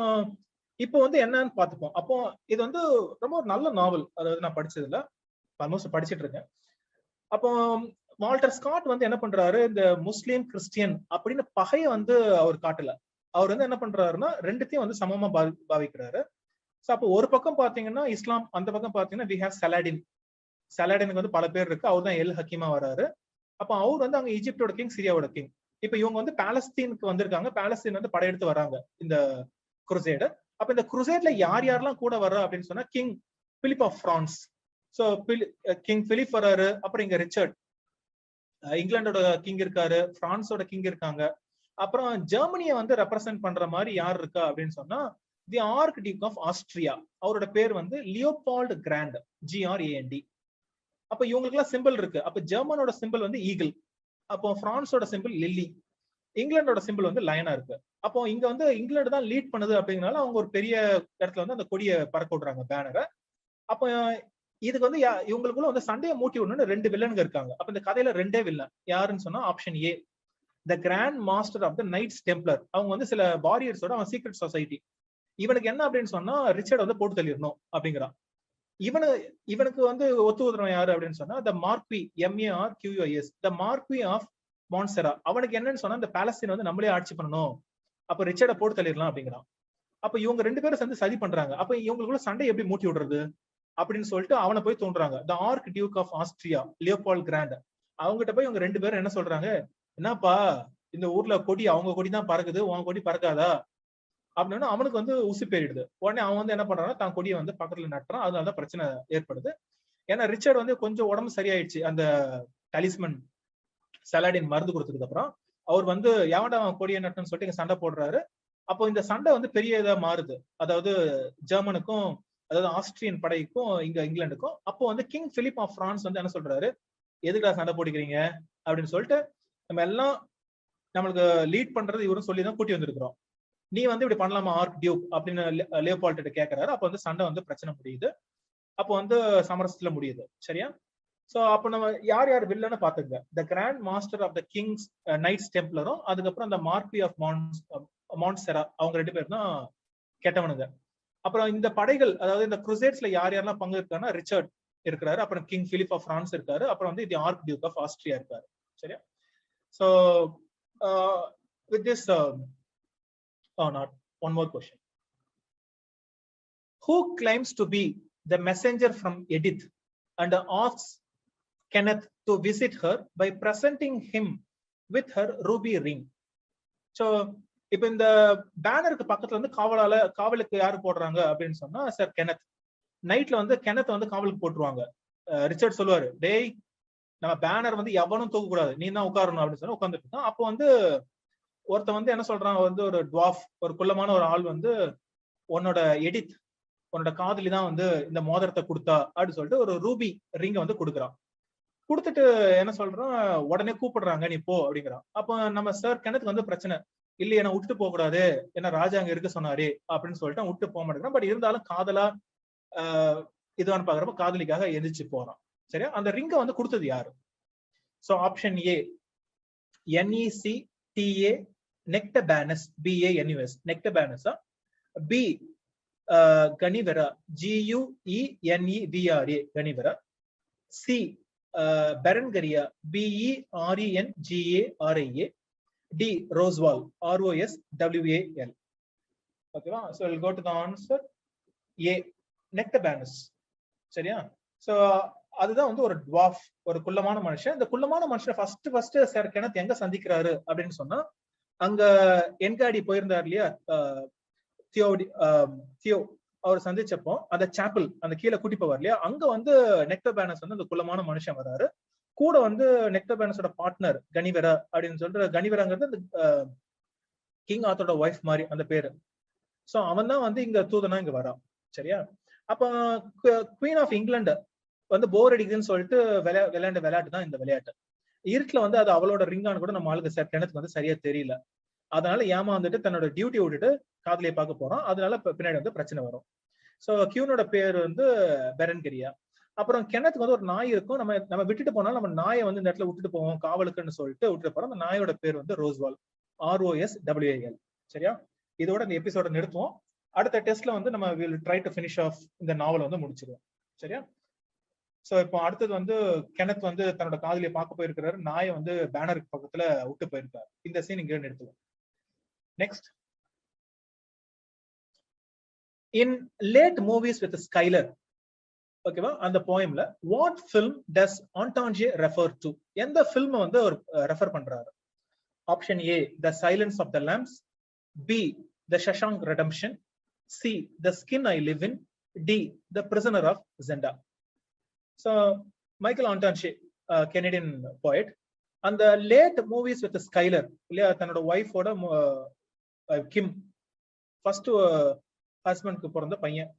இப்போ வந்து என்னன்னு பார்த்துப்போம். அப்போ இது வந்து ரொம்ப ஒரு நல்ல நாவல், அதாவது நான் படிச்சதுல ஆல்மோஸ்ட் படிச்சுட்டு இருக்கேன். அப்போ வால்டர் ஸ்காட் வந்து என்ன பண்றாரு, இந்த முஸ்லீம் கிறிஸ்டியன் அப்படின்னு பகைய வந்து அவர் காட்டல. அவர் வந்து என்ன பண்றாருன்னா, ரெண்டுத்தையும் வந்து சமமா பாவிக்கிறாரு. சோ அப்போ ஒரு பக்கம் பாத்தீங்கன்னா இஸ்லாம், அந்த பக்கம் பாத்தீங்கன்னா வி ஹேவ் சலாடின். சலாடினுக்கு வந்து பல பேர் இருக்கு. அவர் தான் எல் ஹக்கீமா வராரு. அப்போ அவர் வந்து அங்க ஈஜிப்டோட கிங், சிரியாவோட கிங். இப்ப இவங்க வந்து பாலஸ்தீனுக்கு வந்திருக்காங்க. பாலஸ்தீன் வந்து படையெடுத்து வராங்க இந்த குருசேடு. அப்ப இந்த குருசேட்ல யார் யாரெல்லாம் கூட வர்றா அப்படின்னு சொன்னா, King Philip of France. So King Philip வர்றாரு. அப்புறம் இங்க ரிச்சர்ட், இங்கிலாண்டோட கிங் இருக்காரு, பிரான்ஸோட கிங் இருக்காங்க. அப்புறம் ஜெர்மனியை வந்து ரெப்ரசென்ட் பண்ற மாதிரி யார் இருக்கா அப்படின்னு சொன்னா, தி ஆர்க்டியூக் ஆஃப் ஆஸ்திரியா. அவரோட பேர் வந்து லியோபால்ட் கிராண்ட், GRAND. அப்ப இவங்களுக்கு எல்லாம் சிம்பிள் இருக்கு. அப்ப ஜெர்மனோட சிம்பிள் வந்து ஈகிள், அப்போ பிரான்ஸோட சிம்பிள் லில்லி, இங்கிலாண்டோட சிம்பிள் வந்து லயனா இருக்கு. அப்போ இங்க வந்து இங்கிலாந்து தான் லீட் பண்ணுது அப்படிங்கறனால அவங்க ஒரு பெரிய இடத்துல வந்து அந்த கொடியை பறக்க விடுறாங்க, பேனரை. அப்ப இதுக்கு வந்து இவங்களுக்குள்ள வந்து சண்டையை மூட்டி விடணும்னு 2 வில்லனுங்க இருக்காங்க. அப்ப இந்த கதையில 2 வில்லன் யாருன்னு சொன்னா, option A the grand master of the Knights Templar. அவங்க வந்து சில வாரியர்ஸோட அவன் சீக்ரெட் சொசைட்டி. இவனுக்கு என்ன அப்படின்னு சொன்னா, ரிச்சர்ட் வந்து போட்டு தள்ளிடணும் அப்படிங்கிறான். இவனுக்கு வந்து ஒத்து உதறவன் யாரு அப்படின்னு சொன்னா, த மார்க்வி, MARQUIS, த மார்க்வி ஆஃப் மான்செரா. அவனுக்கு என்னன்னு சொன்னா, இந்த பாலஸ்தீன் வந்து நம்மளே ஆட்சி பண்ணணும், அப்ப ரிச்சர்டை போட்டு தள்ளிடலாம் அப்படிங்கிறான். அப்ப இவங்க 2 பேரும் சேர்ந்து சதி பண்றாங்க. அப்ப இவங்களுக்குள்ள சண்டை எப்படி மூட்டி விடுறது அப்படின்னு சொல்லிட்டு அவனை போய் தோன்றாங்க. The archduke of Austria, Leopold grand. அவங்ககிட்ட போய் இவங்க 2 பேரும் என்ன சொல்றாங்க, என்னப்பா இந்த ஊர்ல கொடி அவங்க கொடி தான் பறக்குது, உன் கொடி பறக்காதா? அப்படின்னா அவனுக்கு வந்து உசு பேரிடுது. உடனே அவன் வந்து என்ன பண்றான்னா தான் கொடியை வந்து பக்கத்துல நட்டுறான். அதனாலதான் பிரச்சனை ஏற்படுது. ஏன்னா ரிச்சர்ட் வந்து கொஞ்சம் உடம்பு சரியாயிடுச்சு அந்த டாலிஸ்மன் சலாடின் மருந்து கொடுத்ததுக்கு அப்புறம். அவர் வந்து எவன்டா அவன் கொடியை நட்டுன்னு சொல்லிட்டு இங்க சண்டை போடுறாரு. அப்போ இந்த சண்டை வந்து பெரிய இதா மாறுது. அதாவது ஜெர்மனுக்கும், அதாவது ஆஸ்திரியன் படைக்கும் இங்க இங்கிலாந்துக்கும். அப்போ வந்து கிங் பிலிப் ஆஃப் பிரான்ஸ் வந்து என்ன சொல்றாரு, எதுக்குடா சண்டை போடுக்கிறீங்க அப்படின்னு சொல்லிட்டு, நம்ம எல்லாம் நம்மளுக்கு லீட் பண்றது இவரும் சொல்லி தான் கூட்டி வந்திருக்கிறோம். நீ வந்து இப்படி பண்ணலாமா ஆர்க் டியூக் அப்படின்னு லியோபால்ட் கேட்கிறாரு. அப்ப வந்து சண்டை வந்து பிரச்சனை முடியுது. அப்போ வந்து சமரசத்துல முடியுது. சரியா? சோ அப்ப நம்ம யார் யார் வில்லன்னு பாத்துங்க. The grand master of the கிங்ஸ் நைட்ஸ் டெம்ப்ளரும், அதுக்கப்புறம் அந்த மார்க்வி ஆஃப் மான்செரா, அவங்க 2 பேரும் தான் கெட்டவனுங்க. அப்புறம் இந்த படைகள், அதாவது இந்த குருசேட்ஸ்ல யார் யாரெல்லாம் பங்கு இருக்காருன்னா ரிச்சர்ட் இருக்கிறாரு, அப்புறம் கிங் பிலிப் ஆஃப் பிரான்ஸ் இருக்காரு, அப்புறம் வந்து இது ஆர்க் டியூக் ஆஃப் ஆஸ்திரியா இருக்காரு. சரியா? So with this not one more question. Who claims to be the messenger from Edith and asks Kenneth to visit her by presenting him with her ruby ring? So இப்ப இந்த பேனருக்கு பக்கத்துல வந்து காவலுக்கு யாரு போடுறாங்க அப்படின்னு சொன்னா சார் கெனத். நைட்ல வந்து கெனத் வந்து காவலுக்கு போட்டுருவாங்க. ரிச்சர்ட் சொல்லுவாரு, டேய் நம்ம பேனர் வந்து எவனும் தூக்க கூடாது, நீ தான் உட்காரணும் அப்படின்னு சொன்னா உட்கார்ந்துட்டு இருக்கான். அப்போ வந்து ஒருத்த வந்து என்ன சொல்றான், வந்து ஒரு டுவாஃப், ஒரு குள்ளமான ஒரு ஆள் வந்து, உன்னோட எடித், உன்னோட காதலி தான் வந்து இந்த மோதிரத்தை கொடுத்தா அப்படின்னு சொல்லிட்டு ஒரு ரூபி ரிங்க வந்து கொடுக்குறான். கொடுத்துட்டு என்ன சொல்றான், உடனே கூப்பிடுறாங்க நீ போ அப்படிங்கிறான். அப்ப நம்ம சார் கெனத்துக்கு வந்து பிரச்சனை இல்லையே, என்ன விட்டுட்டு போக கூடாது, ஏன்னா ராஜா அங்க இருக்க சொன்னாரு அப்படின்னு சொல்லிட்டு விட்டு போக மாட்டேங்கிறான். பட் இருந்தாலும் காதலா இதுவான்னு பாக்குறப்ப காதலிக்காக எதிர்த்து போறான். சரியா? அந்த ரிங்க வந்து கொடுத்தது யாரு? So option A NECTA Nectabanus, BANUS, Nectabanus. B Ganivera, GUENEVRA, Ganivera. C Berengaria, BERENGARIA. D Roswell, ROSWAL. Okay, so we'll go to the answer A, Nectabanus. சரியா? சோ அதுதான் வந்து ஒரு டுவாஃப், ஒரு குள்ளமான மனுஷன். இந்த குள்ளமான மனுஷன் ஃபர்ஸ்ட் சார் கெனத் எங்க சந்திக்கிறாரு அப்படின்னு சொன்னா, அங்க என்காடி போயிருந்தார் இல்லையா, தியோ, அவர் சந்திச்சப்போ அந்த சாப்பிள் அந்த கீழே கூட்டி போவார் இல்லையா, அங்க வந்து நெக்டர்பானஸ் வந்து அந்த குள்ளமான மனுஷன் வராரு. கூட வந்து நெக்டர்பானஸோட பார்ட்னர் கனிவெரா அப்படின்னு சொல்ற, கனிவெராங்கிறது அந்த கிங் ஆத்தரோட ஒய்ஃப் மாதிரி அந்த பேரு. சோ அவன் தான் வந்து இங்க தூதனா இங்க வரான். சரியா? அப்ப குவீன் ஆஃப் இங்கிலாந்து வந்து போர் அடிக்குதுன்னு சொல்லிட்டு விளையாண்ட விளையாட்டு தான் இந்த விளையாட்டு. இருட்டுல வந்து அது அவளோட ரிங்கான்னு கூட நம்ம ஆளுக்கு சார் கெனத்துக்கு வந்து சரியா தெரியல. அதனால ஏமாந்துட்டு தன்னோட டியூட்டி விட்டுட்டு காதலியை பார்க்க போறோம். அதனால பின்னாடி வந்து பிரச்சனை வரும். சோ கியூனோட பேர் வந்து பெரன்கரியா. அப்புறம் கெனத்துக்கு வந்து ஒரு நாய் இருக்கும். நம்ம விட்டுட்டு போனாலும் நம்ம நாயை வந்து இந்த இடத்துல விட்டுட்டு போவோம் காவலுக்குன்னு சொல்லிட்டு விட்டுட்டு போறோம். அந்த நாயோட பேர் வந்து ரோஸ்வால், ROSWAL. சரியா? இதோட இந்த எபிசோட நிறுத்துவோம். அடுத்த டெஸ்ட்ல வந்து நம்ம will try to finish off இந்த நாவல் வந்து முடிச்சிருவோம். சரியா? சோ இப்போ அடுத்தது வந்து கெனத் வந்து தன்னோட காதலியை பார்க்க போயிருக்கிறாரு, நாயை வந்து பேனருக்கு பக்கத்துல விட்டு போயிருக்காரு. இந்த சீன் இங்க நிறுத்துவோம். Next, in late movies with Skyler, ஓகேவா, அந்த போயம்ல what film does Antange refer to? எந்த film வந்து அவர் ரெஃபர் பண்றாரு? Option A The Silence of the Lambs, B The Shawshank Redemption, C The Skin I Live In, D The Prisoner of Zenda. So Michael Ondaatje, Canadian poet, அந்த லேட் மூவிஸ் வித் ஸ்கைலர் இல்லையா, தன்னோட ஒய்ஃபோட கிம், ஃபர்ஸ்ட் ஹஸ்பண்ட்க்கு பிறந்த பையன்,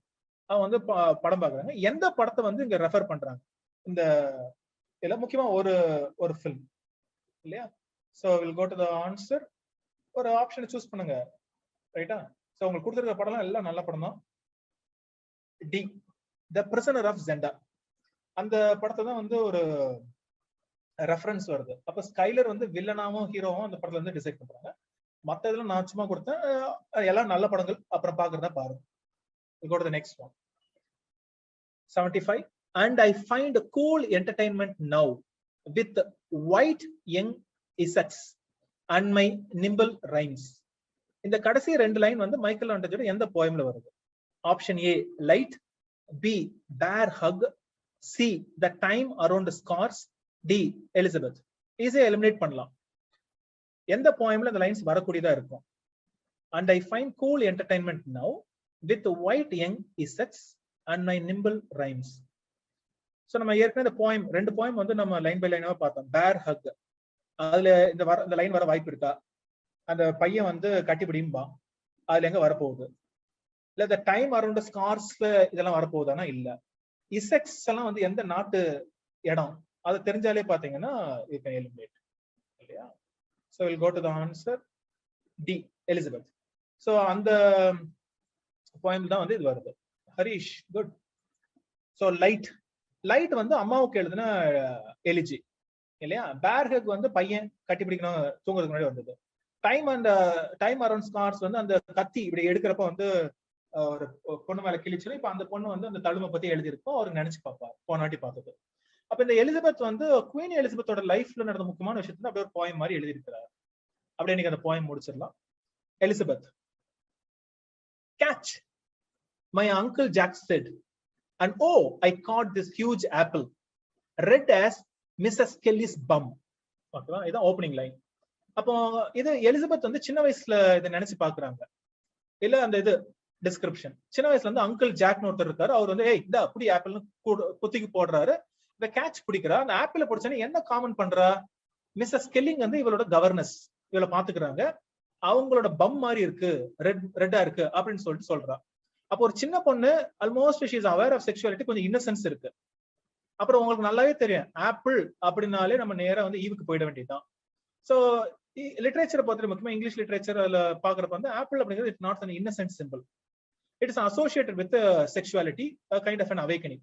அவன் வந்து படம் பாக்குறாங்க. எந்த படத்தை வந்து இங்க ரெஃபர் பண்றாங்க இந்த இல்ல முக்கியமா ஒரு ஃபில்ம் இல்லையா? So we'll go to the answer. ஒரு ஆப்ஷனை சூஸ் பண்ணுங்க. ரைட்டா? சோ உங்களுக்கு கொடுத்திருக்க படம் எல்லாம் நல்ல படம் தான். டி தி பிரிசனர் ஆஃப் ஜெண்டா, அந்த படத்தை தான் வந்து ஒரு ரெஃபரன்ஸ் வருது. அப்ப ஸ்கைலர் வந்து வில்லனாவும் ஹீரோவும் அந்த படத்துல வந்து டிசைட் பண்றாங்க. மத்த இதுல நான் சும்மா கொடுத்தேன், எல்லாம் நல்ல படங்கள், அப்புறம் பாக்குறதா பாருங்க. We'll go to the next one. 75. And I find cool entertainment now with white young Essex and my nimble rhymes. இந்த கடைசி 2 லைன் வந்து மைக்கேல் ஆண்டன்ஜோட எந்த போயம்ல வருது? Option A light, B bear hug, C the time around scars, D Elizabeth. ஈஸியா எலிமினேட் பண்ணலாம். எந்த போயம்ல இந்த லைன்ஸ் வரக்கூடியதா இருக்கும்? and I find cool entertainment now with white young Essex and my nimble rhymes. So நம்ம ஏற்கனவே இந்த போயம் 2 போயம் வந்து நம்ம லைன் பை லைனாக பார்த்தோம். பேர் ஹக், அதுல இந்த லைன் வர வாய்ப்பு இருக்கா? அந்த பையன் வந்து கட்டிப்பிடிம்பா, அதுல எங்க வரப்போகுது? இல்ல இந்த டைம் அரௌண்ட் ஸ்கார்ஸ்ல இதெல்லாம் வரப்போகுதானா? இல்ல. இசெக்ஸ் எல்லாம் வந்து எந்த நாட்டு இடம் அது தெரிஞ்சாலே பாத்தீங்கன்னா you can eliminate இல்லையா? So we'll go to the answer D, Elizabeth. So அந்த போயம் தான் வந்து இது வருது. ஹரிஷ், குட். So லைட் வந்து அம்மாவுக்கு எழுதுன எலிஜி இல்லையா? பேர்ஹக் வந்து பையன் கட்டிப்பிடிக்கணும் தூங்குறதுக்கு முன்னாடி வந்தது. டைம் அரௌண்ட் ஸ்கார்ஸ் வந்து அந்த கத்தி இப்படி எடுக்கிறப்ப வந்து ஒரு பொண்ணு மேல கிழிச்சு, இப்ப அந்த பொண்ணு வந்து அந்த தழுமை பத்தி எழுதியிருக்கோம், அவருக்கு நினைச்சு பார்ப்பார் போன வாட்டி பார்த்தது. அப்ப இந்த எலிசபெத் வந்து குவீன் எலிசபெத்தோட லைஃப்ல நடந்த முக்கியமான விஷயத்துல அப்படியே ஒரு போயம் மாதிரி எழுதியிருக்கிறார். அப்படியே நீங்க அந்த போயம் முடிச்சிடலாம். Elizabeth, catch, my uncle Jack said, and oh, I caught this huge apple, red as Mrs. Kelly's bum. ஓகேவா? இதான் ஓப்பனிங் லைன். அப்போ இது எலிசபெத் வந்து சின்ன வயசுல இதை நினைச்சு பாக்குறாங்க. இல்ல அந்த இது டிஸ்கிரிப்ஷன், சின்ன வயசுல இருந்து அங்கிள் ஜாக்னு ஒருத்தர் இருக்காரு, அவர் வந்து இந்த அப்படி ஆப்பிள்னு குத்திக்கு போடுறாரு, இந்த கேட்ச் பிடிக்கிறா. அந்த ஆப்பிள பிடிச்சோன்னு என்ன காமெண்ட் பண்றா? மிஸ்ஸஸ் கெல்லிங் வந்து இவளோட கவர்னஸ், இவளை பாத்துக்கிறாங்க, அவங்களோட பம் மாதிரி இருக்கு, ரெட்டா இருக்கு அப்படின்னு சொல்லிட்டு சொல்றா. அப்போ ஒரு சின்ன பொண்ணு almost she is aware of sexuality, கொஞ்சம் இன்னசென்ஸ் இருக்கு. அப்புறம் உங்களுக்கு நல்லாவே தெரியும் ஆப்பிள் அப்படின்னாலே நம்ம நேரா வந்து ஈவுக்கு போயிட வேண்டியதுதான். ஸோ லிட்ரேச்சரை பொறுத்த முக்கியமா இங்கிலீஷ் லிட்ரேச்சர் அதுல பாக்குறப்ப வந்து ஆப்பிள் அப்படிங்கிறது it's not an innocent symbol, it is associated with sexuality, a kind of an awakening.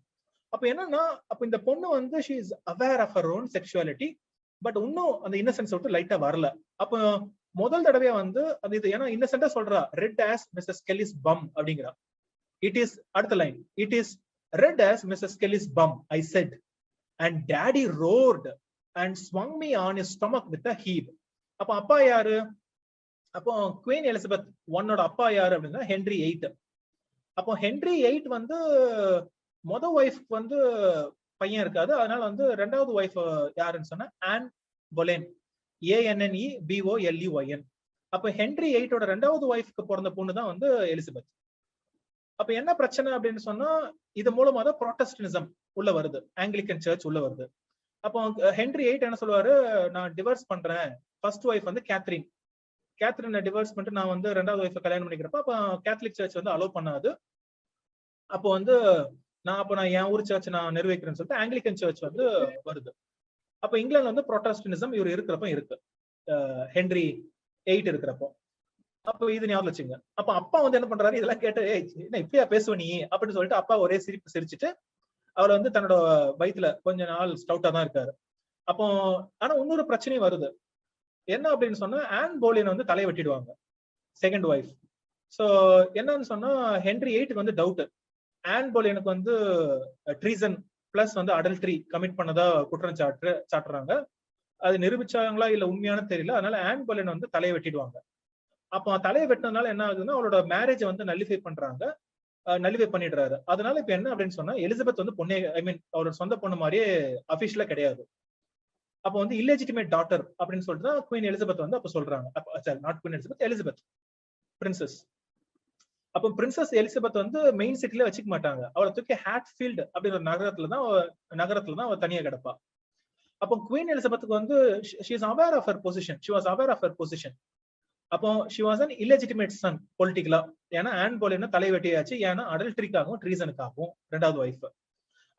அப்ப என்னன்னா, அப்ப இந்த பொண்ணு வந்து she is aware of her own sexuality, but இன்னும் அந்த இன்னசென்ஸ் விட்டு லைட்டா வரல. அப்ப முதல் தடவையா வந்து அது இது ஏன்னா இன்னசென்ட்டா சொல்றா, red as Mrs. Kelly's bum அப்படிங்கிறா. It is அடுத்த line, it is red as Mrs. Kelly's bum, I said, and daddy roared and swung me on his stomach with a heave. அப்ப அப்பா யாரு? அப்போ குவீன் எலிசபெத் ஒன்னோட அப்பா யாரு அப்படின்னா ஹென்ரி 8. அப்போ ஹென்ரி 8 வந்து மொதல் ஒய்ஃப் வந்து பையன் இருக்காது, அதனால வந்து ரெண்டாவது ஒய்ஃப் யாருன்னு சொன்னா ஆன் பொலேன், ANNEBOLEYN. அப்ப ஹென்ரி 8ஓட ரெண்டாவது ஒய்ஃப்க்கு பிறந்த பொண்ணு தான் வந்து எலிசபெத். அப்ப என்ன பிரச்சனை அப்படின்னு சொன்னா, இது மூலமா தான் புரோட்டஸ்டன்டிசம் உள்ள வருது, ஆங்கிலிக்கன் சர்ச் உள்ள வருது. அப்போ ஹென்ரி 8 என்ன சொல்லுவாரு, நான் டிவோர்ஸ் பண்றேன். ஃபர்ஸ்ட் ஒய்ஃப் வந்து கேத்ரினை டிவோர்ஸ் பண்ணிட்டு நான் வந்து ரெண்டாவது ஒய்ஃபை கல்யாணம் பண்ணிக்கிறப்ப அப்ப கேத்தலிக் சர்ச் வந்து அலோவ் பண்ணாது. அப்போ வந்து நான் என் ஊர் சர்ச் நான் நிர்வகிக்கிறேன்னு சொல்லிட்டு ஆங்கிலிக்கன் சர்ச் வந்து வருது. அப்ப இங்கிலாந்துல வந்து புரோட்டஸ்டன்டிசம் இவர் இருக்கிறப்ப இருக்கு, ஹென்ரி 8 இருக்கிறப்போ. அப்ப இது ஞாபகம் வச்சுங்க. அப்ப அப்பா வந்து என்ன பண்றாரு, இதெல்லாம் கேட்டு என்ன இப்படியா பேசுவ நீ அப்படின்னு சொல்லிட்டு அப்பா ஒரே சிரிப்பு சிரிச்சுட்டு அவர் வந்து தன்னோட வயிற்றுல கொஞ்ச நாள் ஸ்டவுட்டா தான் இருக்காரு. அப்போ ஆனா இன்னொரு பிரச்சனையும் வருது. என்ன அப்படின்னு சொன்னா, ஆன் போலியன் வந்து தலையை வெட்டிடுவாங்க, செகண்ட் ஒய்ஃப். சோ என்னன்னு சொன்னா ஹென்ரி 8க்கு வந்து டவுட், ஆன் போலியனுக்கு வந்து ட்ரீசன் பிளஸ் வந்து அடல்ட்ரி கமிட் பண்ணதா குற்றம் சாட்டுறாங்க. அது நிரூபிச்சாங்களா இல்ல உண்மையான தெரியல. அதனால ஆன் போலியன் வந்து தலையை வெட்டிடுவாங்க. அப்போ தலையை வெட்டினதுனால என்ன ஆகுதுன்னா, அவளோட மேரேஜ் வந்து நல்லிஃபை பண்ணிடுறாரு. அதனால இப்ப என்ன அப்படின்னு சொன்னா, எலிசபெத் வந்து பொண்ணே, ஐ மீன் அவரோட சொந்த பொண்ணு மாதிரியே அபிஷியலா கிடையாது. அப்ப வந்து இல்லெஜிட்டிமேட் டாட்டர் அப்படின்னு சொல்லிட்டு தான் குவீன் எலிசபெத் வந்து அப்ப சொல்றாங்க. Not queen Elizabeth, Elizabeth princess. அப்ப பிரின்சஸ் எலிசபெத் வந்து மெயின் சிட்டில வச்சுக்க மாட்டாங்க, அவளை தூக்கி ஹாட்ஃபீல்ட் அப்படிங்கிற நகரத்துல தான் அவ தனியா கிடப்பா. அப்போ குவீன் எலிசபெத்துக்கு வந்து she is aware of her position, she was aware of her position. அப்போ she was an illegitimate son பொலிட்டிக்கலா. ஏன்னா ஆன் போலியன் தலை வெட்டியாச்சு, ஏன்னா அடல்ட்ரிக்காகவும் ட்ரீசனுக்காகவும் ரெண்டாவது ஒய்ஃப்.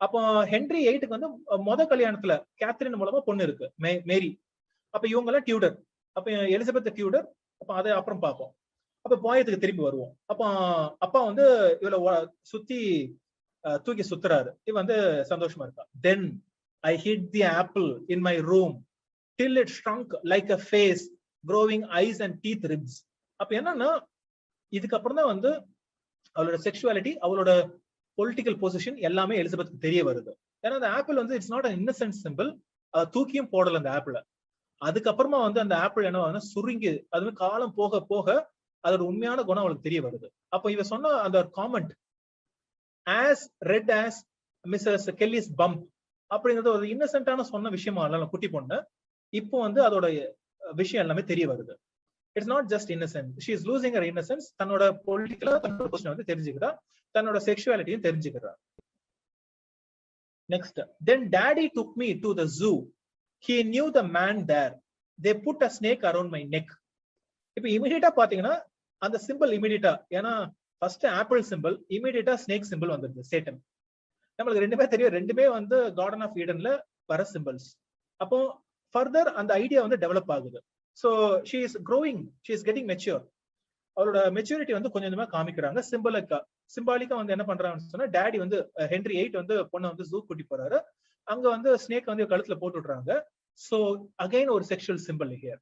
அப்போ ஹென்ரி 8க்கு வந்து கல்யாணத்துல கேத்ரின் மூலமா பொண்ணு இருக்கு, மேரி. அப்ப இவங்க எல்லாம் டியூடர், அப்ப எலிசபெத் டியூடர். அப்ப அதை அப்புறம் பார்ப்போம். அப்ப போயத்துக்கு திரும்பி வருவோம். அப்ப அப்பா வந்து இவளை தூக்கி சுத்துறாரு, இவ வந்து சந்தோஷமா இருக்கா. Then I hid the apple in my room till it shrunk like a face growing eyes and teeth ribs. அப்ப என்னன்னா, இதுக்கப்புறம் தான் வந்து அவளோட செக்சுவாலிட்டி, அவளோட பொலிட்டிக்கல் பொசிஷன் எல்லாமே எலிசபெத்துக்கு தெரிய வருது. ஏன்னா அந்த ஆப்பிள் வந்து it's not an innocent symbol, தூக்கியும் போடல அந்த ஆப்பிள. அதுக்கப்புறமா வந்து அந்த ஆப்பிள் என்ன சுருங்கி, அது காலம் போக போக அதோட உண்மையான குணம் அவளுக்கு தெரிய வருது. அப்ப இவ சொன்ன அந்த comment, as red as Mrs. Kelly's bump அப்படிங்கிறது ஒரு இன்னசென்ட்டான சொன்ன விஷயமா இல்ல குட்டி பொண்ணு. இப்போ வந்து அதோட விஷயம் எல்லாமே தெரிய வருது. It's not just Innocent, she is losing her innocence. தன்னோட பொலிட்டிக்கலா தன்னோட பொசிஷன் வந்து தெரிஞ்சுக்கிறா, தன்னோட செக்ஷுவாலிட்டியும் தெரிஞ்சுக்கிறா. Next, then daddy took me to the zoo. He knew the man there. They put a snake around my neck. இப்ப இமிடியேட்டா பாத்தீங்கன்னா அந்த சிம்பிள் இமிடியேட்டா, ஏன்னா ஃபர்ஸ்ட் ஆப்பிள் சிம்பிள், இமிடியேட்டா ஸ்னேக் சிம்பிள் வந்துருது, சேட்டன். நம்மளுக்கு ரெண்டுமே தெரியும், ரெண்டுமே வந்து கார்டன் ஆஃப் ஈடன்ல வர சிம்பிள்ஸ். அப்போ ஃபர்தர் அந்த ஐடியா வந்து டெவலப் ஆகுது. So she is growing, she is getting mature. அவரோட மெச்சூரிட்டி வந்து கொஞ்சம் கொஞ்சமா காமிக்கிறாங்க. சிம்பாலிக்கா வந்து என்ன பண்றாங்கன்னு சொன்னா, டாடி வந்து ஹென்ரி 8 வந்து பொண்ணை வந்து ஜூ கூட்டி போறாரு. அங்க வந்து ஸ்னேக் வந்து கழுத்துல போட்டு விடுறாங்க. சோ அகைன் ஒரு sexual simple here.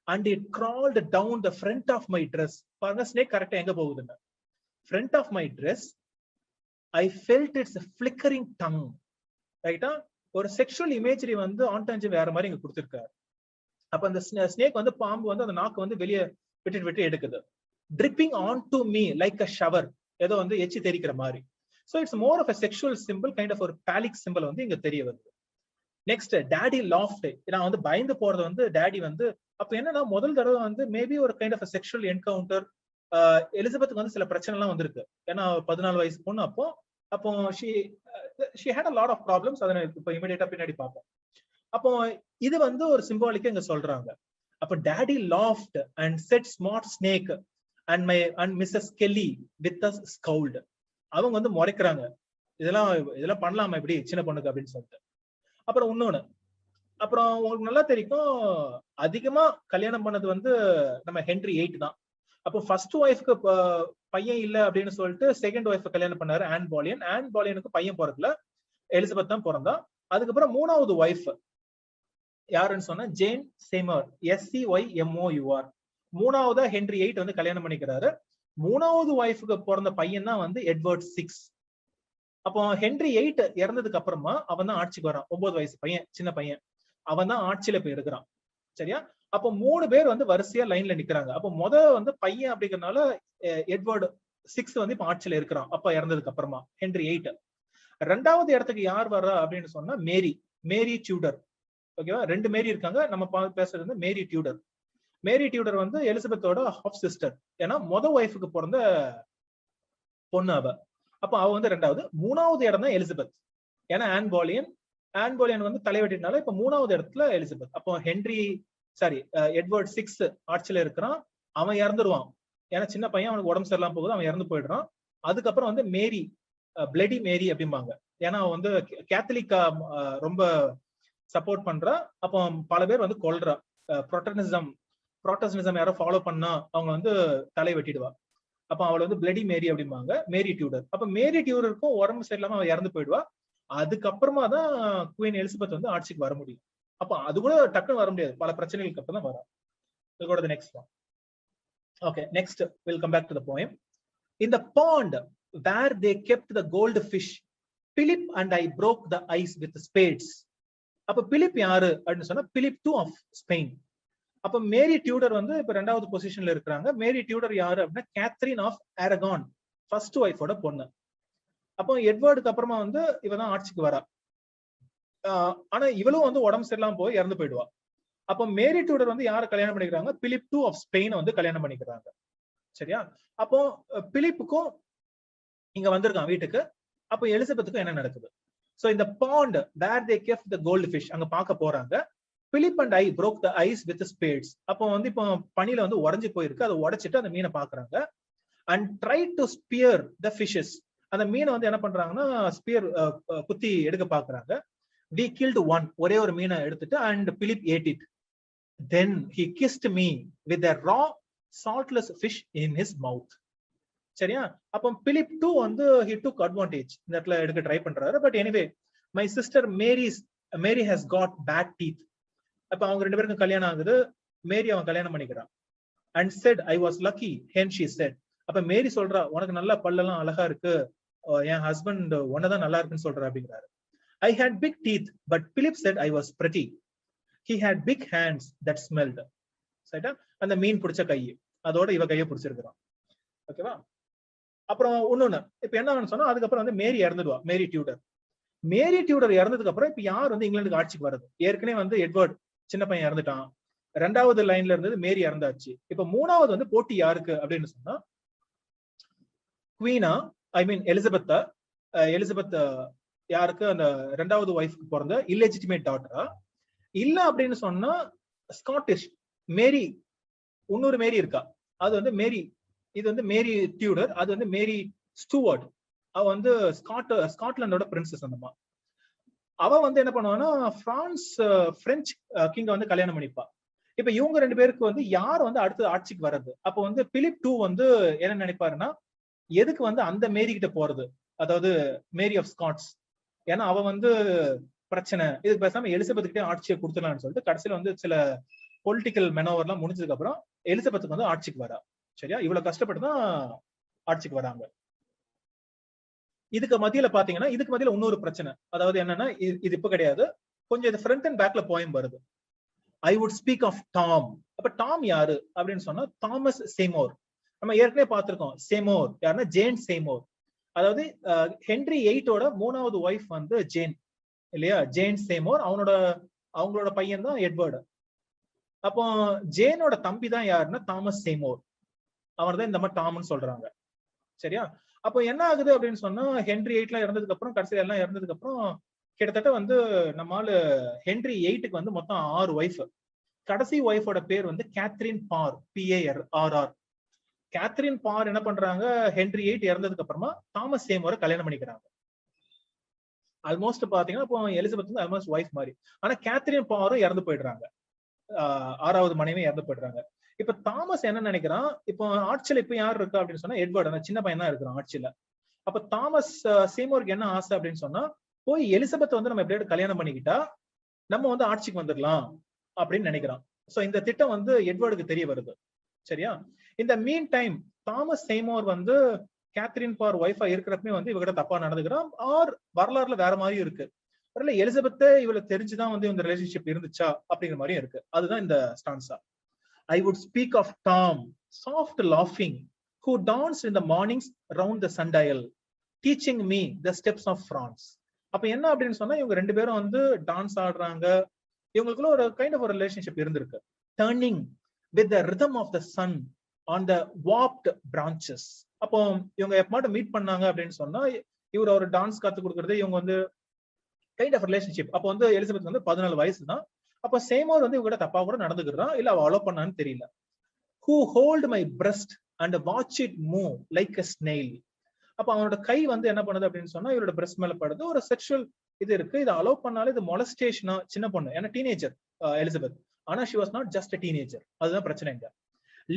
And it crawled down the front of my dress. பாருங்க ஸ்னேக் கரெக்டா எங்க போகுதுன்னு, front of my dress. I felt its flickering tongue. ரைட்டா, ஒரு செக்ஷுவல் இமேஜரி வந்து ஆண்டாஞ்சி வேற மாதிரி இங்க கொடுத்திருக்காரு. அப்ப அந்த ஸ்னேக் வந்து பாம்பு வந்து அந்த நாக்கு வந்து வெளியே விட்டு எடுக்குது. dripping onto me like a shower, ஏதோ வந்து எச்சி தெரிக்கிற மாதிரி. so it's more of a sexual symbol, kind of ஒரு phallic symbol வந்து இங்க தெரிய வருது. Next, daddy loft. நான் வந்து பயந்து போறது வந்து டாடி வந்து அப்ப என்னன்னா முதல் தடவை வந்து மேபி ஒரு கைண்ட் ஆஃப் செக்ஷுவல் என்கவுண்டர். எலிசபெத்துக்கு வந்து சில பிரச்சனை எல்லாம் வந்திருக்கு, ஏன்னா 14 வயசு பொண்ணு. அப்போ she had a lot of problems. அதை இப்போ இமிடியேட்டா பின்னாடி பார்ப்போம். அப்போ இது வந்து ஒரு சிம்பாலிக்கா இங்க சொல்றாங்க. அப்ப daddy loft and set smart snake and Mrs. Kelly with us scowled. அவங்க வந்து முறைக்கிறாங்க, இதெல்லாம் பண்ணலாமா இப்படி சின்ன பொண்ணுக்கு அப்படின்னு சொல்லிட்டு. அப்புறம் இன்னொன்னு, அப்புறம் உங்களுக்கு நல்லா தெரியும், அதிகமா கல்யாணம் பண்ணது வந்து நம்ம ஹென்ரி 8 தான். அப்போ ஃபர்ஸ்ட் ஒய்ஃப்க்கு பையன் இல்ல அப்படின்னு சொல்லிட்டு செகண்ட் ஒய்ஃப் கல்யாணம் பண்ணாரு, ஆன் பாலியன். ஆன் பாலியனுக்கு பையன் பிறக்கல, எலிசபெத் தான் பிறந்தா. அதுக்கப்புறம் மூணாவது ஒய்ஃப் யாருன்னு சொன்னா ஜேன் சேமர், SCYMOUR. மூணாவதா ஹென்ரி 8 வந்து கல்யாணம் பண்ணிக்கிறாரு. மூணாவது ஒய்ஃபுக்கு பிறந்த பையன் தான் வந்து எட்வர்ட் 6. அப்போ ஹென்ரி 8 இறந்ததுக்கு அப்புறமா அவன் தான் ஆட்சிக்கு வரான். 9 வயசு பையன், சின்ன பையன், அவன் தான் ஆட்சியில போய் இருக்கிறான். சரியா? அப்போ 3 பேர் வந்து வரிசையா லைன்ல நிக்கிறாங்க. அப்போ வந்து பையன் அப்படிங்கறதுனால எட்வர்ட் 6 வந்து இப்ப ஆட்சியில இருக்கிறான், அப்பா இறந்ததுக்கு அப்புறமா ஹென்ரி 8. ரெண்டாவது இடத்துக்கு யார் வர்றா அப்படின்னு சொன்னா மேரி டியூடர். ஓகேவா? 2 மேரி இருக்காங்க. நம்ம பேசுறது வந்து மேரி டியூடர். மேரி டியூடர் வந்து எலிசபெத்தோட ஹாஃப் சிஸ்டர், ஏன்னா ஒய்ஃபுக்கு பிறந்த பொண்ணு அவ. அப்ப அவ வந்து ரெண்டாவது. மூணாவது இடம் தான் எலிசபெத், ஏன்னா ஆன் பாலியன் வந்து தலைவெட்டினால இப்ப மூணாவது இடத்துல எலிசபெத். அப்போ எட்வர்ட் 6 ஆட்சியில இருக்கிறான், அவன் இறந்துருவான், ஏன்னா சின்ன பையன், அவனுக்கு உடம்பு சரியில்லாம போகுது, அவன் இறந்து போயிடுறான். அதுக்கப்புறம் வந்து மேரி, பிளடி மேரி அப்படிம்பாங்க, ஏன்னா அவன் வந்து கேத்தலிக்கா ரொம்ப சப்போர்ட் பண்றா. அப்போ பல பேர் வந்து கொல்றா. ப்ரோட்டஸ்டன்டிசம் யாரோ ஃபாலோ பண்ணா அவங்க வந்து தலை வெட்டிடுவா. அப்ப அவளை வந்து பிளடி மேரி அப்படிம்பாங்க, மேரி டியூடர். அப்ப மேரி டியூடருக்கும் உடம்பு சரியில்லாம அவ இறந்து போயிடுவா. அதுக்கப்புறமா தான் குவீன் எலிசபெத் வந்து ஆட்சிக்கு வர முடியும். அப்ப அது கூட டக்குன்னு வர முடியாது, பல பிரச்சனைகளுக்கு அப்புறம் தான் வரும். We'll go to the next one. Okay, next we'll come back to the poem. In the pond where they kept the goldfish, Philip and I broke the ice with spades. அப்ப பிலிப் யாரு அப்படின்னு சொன்னா பிலிப் II of Spain. அப்ப மேரி டியூடர் வந்து இப்ப 2வது பொசிஷன்ல இருக்கிறாங்க. மேரி டியூடர் யாரு அப்படின்னா கேத்ரின் ஆஃப் அரகான், ஃபர்ஸ்ட் ஒய்ஃபோட பொண்ணு. அப்போ எட்வர்டுக்கு அப்புறமா வந்து இவதான் ஆட்சிக்கு வரா. ஆனா இவளும் வந்து உடம்பு சரியில்லாம போய் இறந்து போயிடுவா. அப்ப மேரி டியூடர் வந்து யாரை கல்யாணம் பண்ணிக்கிறாங்க? பிலிப் II of ஸ்பெயின் வந்து கல்யாணம் பண்ணிக்கிறாங்க. சரியா? அப்போ பிலிப்புக்கும் இங்க வந்திருக்கான் வீட்டுக்கு. அப்போ எலிசபெத்துக்கும் என்ன நடக்குது? So in the pond where they kept the goldfish, அங்க பார்க்க போறாங்க. Philip and I broke the ice with the spades. அப்போ வந்து இப்போ பனியில வந்து உடைஞ்சு போயிருக்கு, அதை உடைச்சிட்டு அந்த மீனை பாக்குறாங்க. And tried to spear the fishes. அந்த மீனை வந்து என்ன பண்றாங்கன்னா ஸ்பியர் குத்தி எடுக்க பாக்குறாங்க. We killed one, ஒரே ஒரு மீனை எடுத்துட்டு, and Philip ate it. Then he kissed me with a raw saltless fish in his mouth. சரியா? அப்போ பிலிப் II வந்து he took advantage, இந்த இடத்துல எடுக்க ட்ரை பண்றாரு. But anyway, my sister Mary has got bad teeth. அப்ப அவங்க 2 பேருக்கும் கல்யாணம் ஆகுது. மேரி அவன் கல்யாணம் பண்ணிக்கிறான். And said I was lucky, hence she said. அப்ப மேரி சொல்றா, உனக்கு நல்ல பல்லெல்லாம் அழகா இருக்கு, என் ஹஸ்பண்ட் உன்னதான் நல்லா இருக்குன்னு சொல்ற அப்படிங்கிறாரு. I had big teeth, but Philip said I was pretty. He had big hands that smelled. சரியா? அந்த மீன் பிடிச்ச கை, அதோட இவ கையை பிடிச்சிருக்கிறான். ஓகேவா? அப்புறம் இன்னொன்னு, இப்ப என்ன சொன்னா அதுக்கப்புறம் வந்து மேரி இறந்துடுவா, மேரி டியூடர் இறந்ததுக்கு அப்புறம் இப்ப யார் வந்து இங்கிலாந்துக்கு ஆட்சிக்கு வருது? ஏற்கனவே வந்து எட்வர்ட் சின்ன பையன் இறந்துட்டான். ரெண்டாவது லைன்ல இருந்தது மேரி இறந்தாச்சு. இப்ப மூணாவது வந்து போட்டி யாருக்கு அப்படின்னு சொன்னா குவீனா, ஐ மீன் எலிசபெத்தா, எலிசபெத் யாருக்கு அந்த ரெண்டாவது ஒய்ஃப்க்கு பிறந்த இல்லெஜிட்டிமேட் டாட்டரா, இல்ல அப்படின்னு சொன்னா ஸ்காட்டிஷ் மேரி, இன்னொரு மேரி இருக்கா, அது வந்து மேரி, இது வந்து மேரி டியூடர், அது வந்து மேரி ஸ்டூவர்ட். அவ வந்து ஸ்காட்லாண்டோட பிரின்சஸ். அந்தமா அவ வந்து என்ன பண்ணுவான்னா பிரெஞ்சு கிங்க வந்து கல்யாணம் பண்ணிப்பா. இப்ப இவங்க ரெண்டு பேருக்கு வந்து யார் வந்து அடுத்து ஆட்சிக்கு வர்றது? அப்ப வந்து பிலிப் டூ வந்து என்ன நினைப்பாருன்னா, எதுக்கு வந்து அந்த மேரி கிட்ட போறது, அதாவது மேரி ஆஃப் ஸ்காட்ஸ், ஏன்னா அவ வந்து பிரச்சனை, இதுக்கு பேசாம எலிசபெத் கிட்டே ஆட்சியை கொடுத்துடலாம்னு சொல்லிட்டு கடைசியில வந்து சில பொலிட்டிக்கல் மெனோவர் எல்லாம் முடிஞ்சதுக்கு அப்புறம் எலிசபெத்துக்கு வந்து ஆட்சிக்கு வரா. சரியா, இவ்வளவு கஷ்டப்பட்டுதான் ஆட்சிக்கு வராங்க. இதுக்கு மத்தியில பாத்தீங்கன்னா, இதுக்கு மத்தியில இன்னொரு பிரச்சனை, அதாவது என்னன்னா, இது இப்ப கிடையாது, கொஞ்சம் இது ஃப்ரண்ட் அண்ட் பேக்ல போயம் வருது. I would speak of Tom. அப்ப டாம் யாரு அப்படின்னு சொன்னா தாமஸ் சேமோர். நம்ம ஏற்கனவே பார்த்திருக்கோம். சேமோர் யாருன்னா ஜேன் சேமோர், அதாவது ஹென்ரி எயிட்டோட மூணாவது ஒய்ஃப் வந்து ஜேன் இல்லையா, ஜேன் சேமோர். அவங்களோட பையன் தான் எட்வர்டு. அப்போ ஜேனோட தம்பி தான் யாருன்னா தாமஸ் சேமோர். அவர் தான் இந்த மாதிரி டாம்னு சொல்றாங்க. சரியா, அப்போ என்ன ஆகுது அப்படின்னு சொன்னா, ஹென்ரி எயிட்ல இறந்ததுக்கு அப்புறம், கடைசியில எல்லாம் இறந்ததுக்கு அப்புறம் கிட்டத்தட்ட வந்து நம்மால ஹென்ரி எயிட்டுக்கு வந்து மொத்தம் 6 ஒய்ஃப். கடைசி ஒய்ஃபோட பேர் வந்து கேத்ரின் பார், PARR. கேத்ரின் பார் என்ன பண்றாங்க, ஹென்ரி எயிட் இறந்ததுக்கு அப்புறமா தாமஸ் சேமோரை கல்யாணம் பண்ணிக்கிறாங்க. ஆல்மோஸ்ட் பாத்தீங்கன்னா இப்போ எலிசபெத் வந்து ஆல்மோஸ்ட் ஒய்ஃப் மாதிரி. ஆனா கேத்ரின் பாரும் இறந்து போயிடுறாங்க, 6வது மனைவி இறந்து போயிடுறாங்க. இப்ப தாமஸ் என்ன நினைக்கிறான், இப்போ ஆட்சியில இப்ப யார் இருக்கா அப்படின்னு சொன்னா எட்வர்ட், அந்த சின்ன பையன் தான் இருக்கிறான் ஆட்சியில. அப்ப தாமஸ் சேமோருக்கு என்ன ஆசை அப்படின்னு சொன்னா, போய் எலிசபெத் வந்து நம்ம எப்படியாவது கல்யாணம் பண்ணிக்கிட்டா நம்ம வந்து ஆட்சிக்கு வந்துடலாம் அப்படின்னு நினைக்கிறான். சோ இந்த திட்டம் வந்து எட்வர்டுக்கு தெரிய வருது. சரியா, இந்த மீன் டைம் தாமஸ் சேமோர் வந்து கேத்ரின் பார் ஒய்ஃபா இருக்கிறப்பமே வந்து இவகிட்ட தப்பா நடந்துக்கிறான். ஆர் வரலாறுல வேற மாதிரியும் இருக்கு, எலிசபெத் இவளுக்கு தெரிஞ்சுதான் வந்து இந்த ரிலேஷன்ஷிப் இருந்துச்சா அப்படிங்கிற மாதிரியும் இருக்கு. அதுதான் இந்த stanza. I would speak of Tom, soft laughing, who danced in the mornings round the sundial, teaching me the steps of France. அப்ப என்ன அப்படின்னு சொன்னா, இவங்க ரெண்டு பேரும் வந்து டான்ஸ் ஆடுறாங்க, இவங்களுக்குள்ள ஒரு கைண்ட் ஆஃப் ஒரு ரிலேஷன்ஷிப் இருந்திருக்கு. Turning with the rhythm of the sun on the warped branches. அப்போ இவங்க எப்ப மீட் பண்ணாங்க அப்படின்னு சொன்னா, இவர் ஒரு டான்ஸ் கத்து கொடுக்கறது, இவங்க வந்து கைண்ட் ஆஃப் ரிலேஷன்ஷிப். அப்போ வந்து எலிசபெத் வந்து 14 வயசு தான். அப்ப சேமோர் வந்து இவங்க தப்பா கூட நடந்துக்கிறான், இல்ல அவ அலோ பண்ணான்னு தெரியல. Who hold my breast and watch it move like a snail. அப்ப அவனோட கை வந்து என்ன பண்ணுது அப்படின்னு சொன்னா, இவரோட பிரஸ்ட் மேல படுது. ஒரு செக்ஷுவல் இது இருக்கு, இதை அலோ பண்ணாலும் இது மொலஸ்டேஷனா, சின்ன பொண்ணு, ஏன்னா டீனேஜர் எலிசபெத். ஆனா she was not just a teenager. அதுதான் பிரச்சனை இங்க.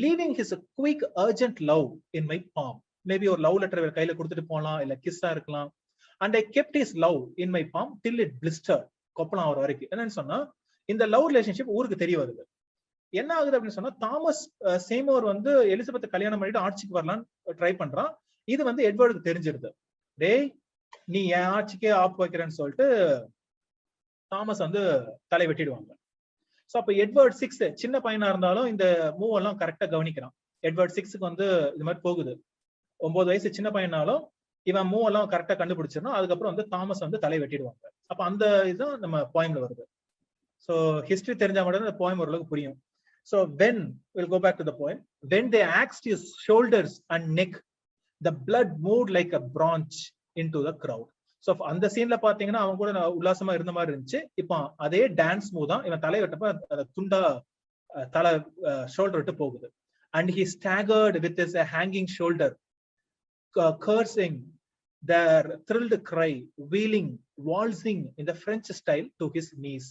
Leaving his quick urgent love in my palm. Maybe ஒரு லவ் லெட்டர் கையில கொடுத்துட்டு போகலாம், இல்ல கிஸ்ஸா இருக்கலாம். And I kept his love in my palm till it blistered. கொப்பளம் ஆகிற வரைக்கும். என்னன்னு சொன்னா, இந்த லவ் ரிலேஷன்ஷிப் ஊருக்கு தெரிய வருது. என்ன ஆகுது அப்படின்னு சொன்னா, தாமஸ் சேமோர் வந்து எலிசபெத் கல்யாணம் பண்ணிட்டு ஆட்சிக்கு வரலான்னு ட்ரை பண்றான். இது வந்து எட்வர்டுக்கு தெரிஞ்சிருது. டேய், நீ என் ஆட்சிக்கே ஆப்பு வைக்கிறேன்னு சொல்லிட்டு தாமஸ் வந்து தலை வெட்டிடுவாங்க. சோ அப்ப எட்வர்ட் 6 சின்ன பையனா இருந்தாலும் இந்த மூவ் எல்லாம் கரெக்டா கவனிக்கிறான். எட்வர்ட் 6க்கு வந்து இது மாதிரி போகுது. 9 வயசு சின்ன பையனாலும் இவன் மூவ் எல்லாம் கரெக்டா கண்டுபிடிச்சிடணும். அதுக்கப்புறம் வந்து தாமஸ் வந்து தலை வெட்டிடுவாங்க. அப்ப அந்த இதுதான் நம்ம போயம்ல வருது. So history தெரிஞ்சா மட்டும் இந்த போயம் ஓரளவுக்கு புரியும். So when we'll go back to the poem. When they axed his shoulders and neck, the blood moved like a branch into the crowd. So அந்த சீன்ல பாத்தீங்கன்னா அவன் கூட உல்லாசமா இருந்த மாதிரி இருந்துச்சு. இப்போ அதே டான்ஸ் மூவ் தான், இவன் தலை வெட்டப்ப துண்டா தலை ஷோல்டர் விட்டு போகுது. And he staggered with his hanging shoulder, cursing their thrilled cry, wheeling, waltzing in the French style to his knees.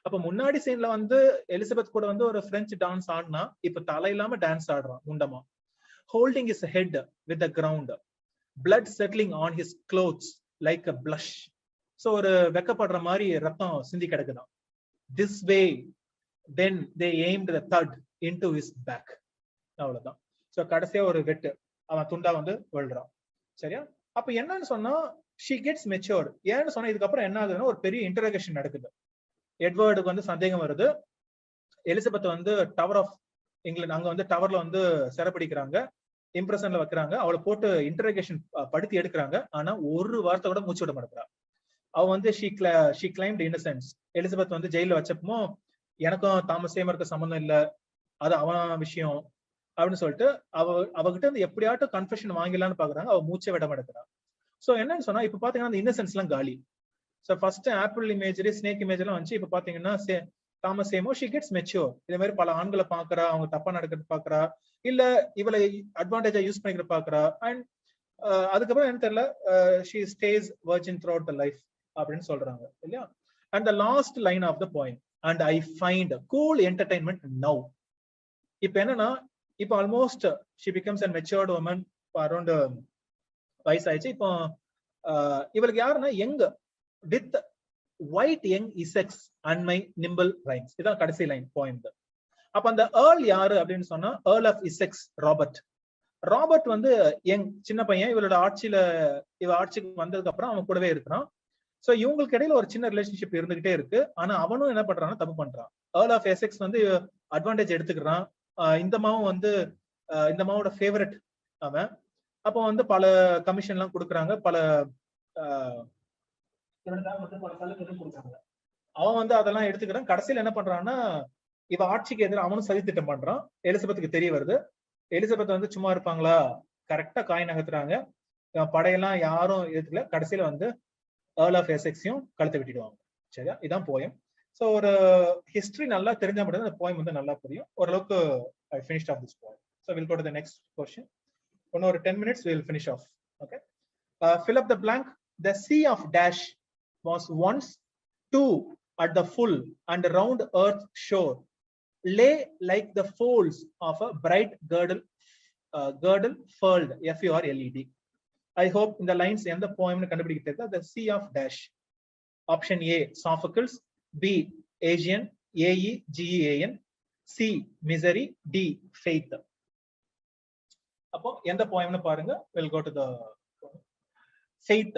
அப்ப முன்னாடி சீன்ல வந்து எலிசபெத் கூட வந்து ஒரு பிரெஞ்சு டான்ஸ் ஆடினா, இப்ப தலை இல்லாம டான்ஸ் ஆடுறான் முண்டமா. Holding his head with the ground, blood settling on his clothes like a blush. So ஒரு வெக்கப்படுற மாதிரி ரத்தம் சிந்தி கிடக்குதான். This way then they aimed the thud into his back. அவ்வளவுதான். சோ கடைசியா ஒரு வெட்டு, அவன் துண்டா வந்து விழுறான். சரியா, அப்ப என்னன்னு சொன்னா she gets matured. ஏன்னு சொன்னா இதுக்கப்புறம் என்ன ஆகுதுன்னா ஒரு பெரிய இன்டராக்ஷன் நடக்குது. எட்வர்டுக்கு வந்து சந்தேகம் வருது. எலிசபெத் வந்து டவர் ஆஃப் இங்கிலாந்து, அங்க வந்து டவர்ல வந்து சிறப்பிடிக்கிறாங்க, இம்ப்ரெஷன்ல வைக்கிறாங்க, அவளை போட்டு இன்டராகேஷன் படுத்தி எடுக்கிறாங்க. ஆனா ஒரு வார்த்தை கூட மூச்சு விட மாட்டேங்கிறா. அவ வந்து she claimed innocence. எலிசபெத் வந்து ஜெயில வச்சப்போ எனக்கும் தாமஸ் சேமருக்கு சம்மந்தம் இல்ல, அது அவன் விஷயம் அப்படின்னு சொல்லிட்டு அவகிட்ட இருந்து எப்படியாட்டும் கன்ஃபெஷன் வாங்கிடலாம்னு பாக்குறாங்க. அவ மூச்சை விட மாட்டேங்கிறான். சோ என்னன்னு சொன்னா இப்ப பாத்தீங்கன்னா அந்த இன்னசென்ஸ் எல்லாம் காலி. So first apple imagery, snake image எல்லாம் வந்துச்சு. இப்ப பாத்தீங்கன்னா தாமஸ் சேமோ ஷி கெட்ஸ் மெச்சூர். இதே மாதிரி பல ஆண்களை பாக்குறா, அவங்க தப்பா நடக்கிறது பாக்குறா, இல்ல இவளை அட்வான்டேஜா யூஸ் பண்ணிக்கிற பாக்குறா. அண்ட் அதுக்கப்புறம் என்ன தெரியல, she stays virgin throughout the life அப்படின்னு சொல்றாங்க இல்லையா. And the last line of the poem, and I find cool entertainment now. இப்ப என்னன்னா இப்போ almost she becomes a matured woman, around வயசாயிடுச்சு. இப்போ இவளுக்கு யாருன்னா யங் வித் ஒயிட் யங் இசெக்ஸ் அண்ட் மை நிம்பிள் ரைம்ஸ். இதான் கடைசி லைன் போயம். அப்ப அந்த ஏர்ல் யாரு அப்படின்னு சொன்னா ஏர்ல் ஆஃப் இசெக்ஸ் ராபர்ட். ராபர்ட் வந்து யங் சின்ன பையன். இவளோட இவ ஆட்சிக்கு வந்ததுக்கு அப்புறம் அவன் கூடவே இருக்கிறான். சோ இவங்களுக்கு இடையில ஒரு சின்ன ரிலேஷன்ஷிப் இருந்துகிட்டே இருக்கு. ஆனா அவனும் என்ன பண்றான்னா தப்பு பண்றான். ஏர்ல் ஆஃப் எசெக்ஸ் வந்து அட்வான்டேஜ் எடுத்துக்கிறான். இந்த மாவும் வந்து இந்த மாவோட ஃபேவரட் அவன். அப்போ வந்து பல கமிஷன் எல்லாம் கொடுக்குறாங்க, பல கொடுக்குறாங்க. அவன் வந்து அதெல்லாம் எடுத்துக்கிறான். கடைசியில் என்ன பண்றான்னா இவ ஆட்சிக்கு எதிராக அவனும் சதி திட்டம் பண்றான். எலிசபெத்துக்கு தெரிய வருது. எலிசபெத் வந்து சும்மா இருப்பாங்களா, கரெக்டா காய் நகர்த்துறாங்க. படையெல்லாம் யாரும் எதுக்கல. கடைசியில வந்து ஏர்ல் ஆஃப் எசெக்ஸையும் கழுத்தை விட்டுடுவாங்க. சரியா, இதான் போயம். சோ ஒரு ஹிஸ்டரி நல்லா தெரிஞ்சா மட்டும் அந்த போயம் வந்து நல்லா புரியும். ஓரளவுக்கு I finished off this poem. So we'll go to the next question. In over 10 minutes we will finish off. Okay. Fill up the blank. The sea of dash was once two at the full and round earth shore, lay like the folds of a bright girdle furled, FURLED. I hope in the lines in the poem kandupidikiradhu. The sea of dash. Option A Sophocles, B Aegean, AEGEAN, C misery, D faith. அப்போ எந்த போயம்னு பாருங்க. we'll go to the faith,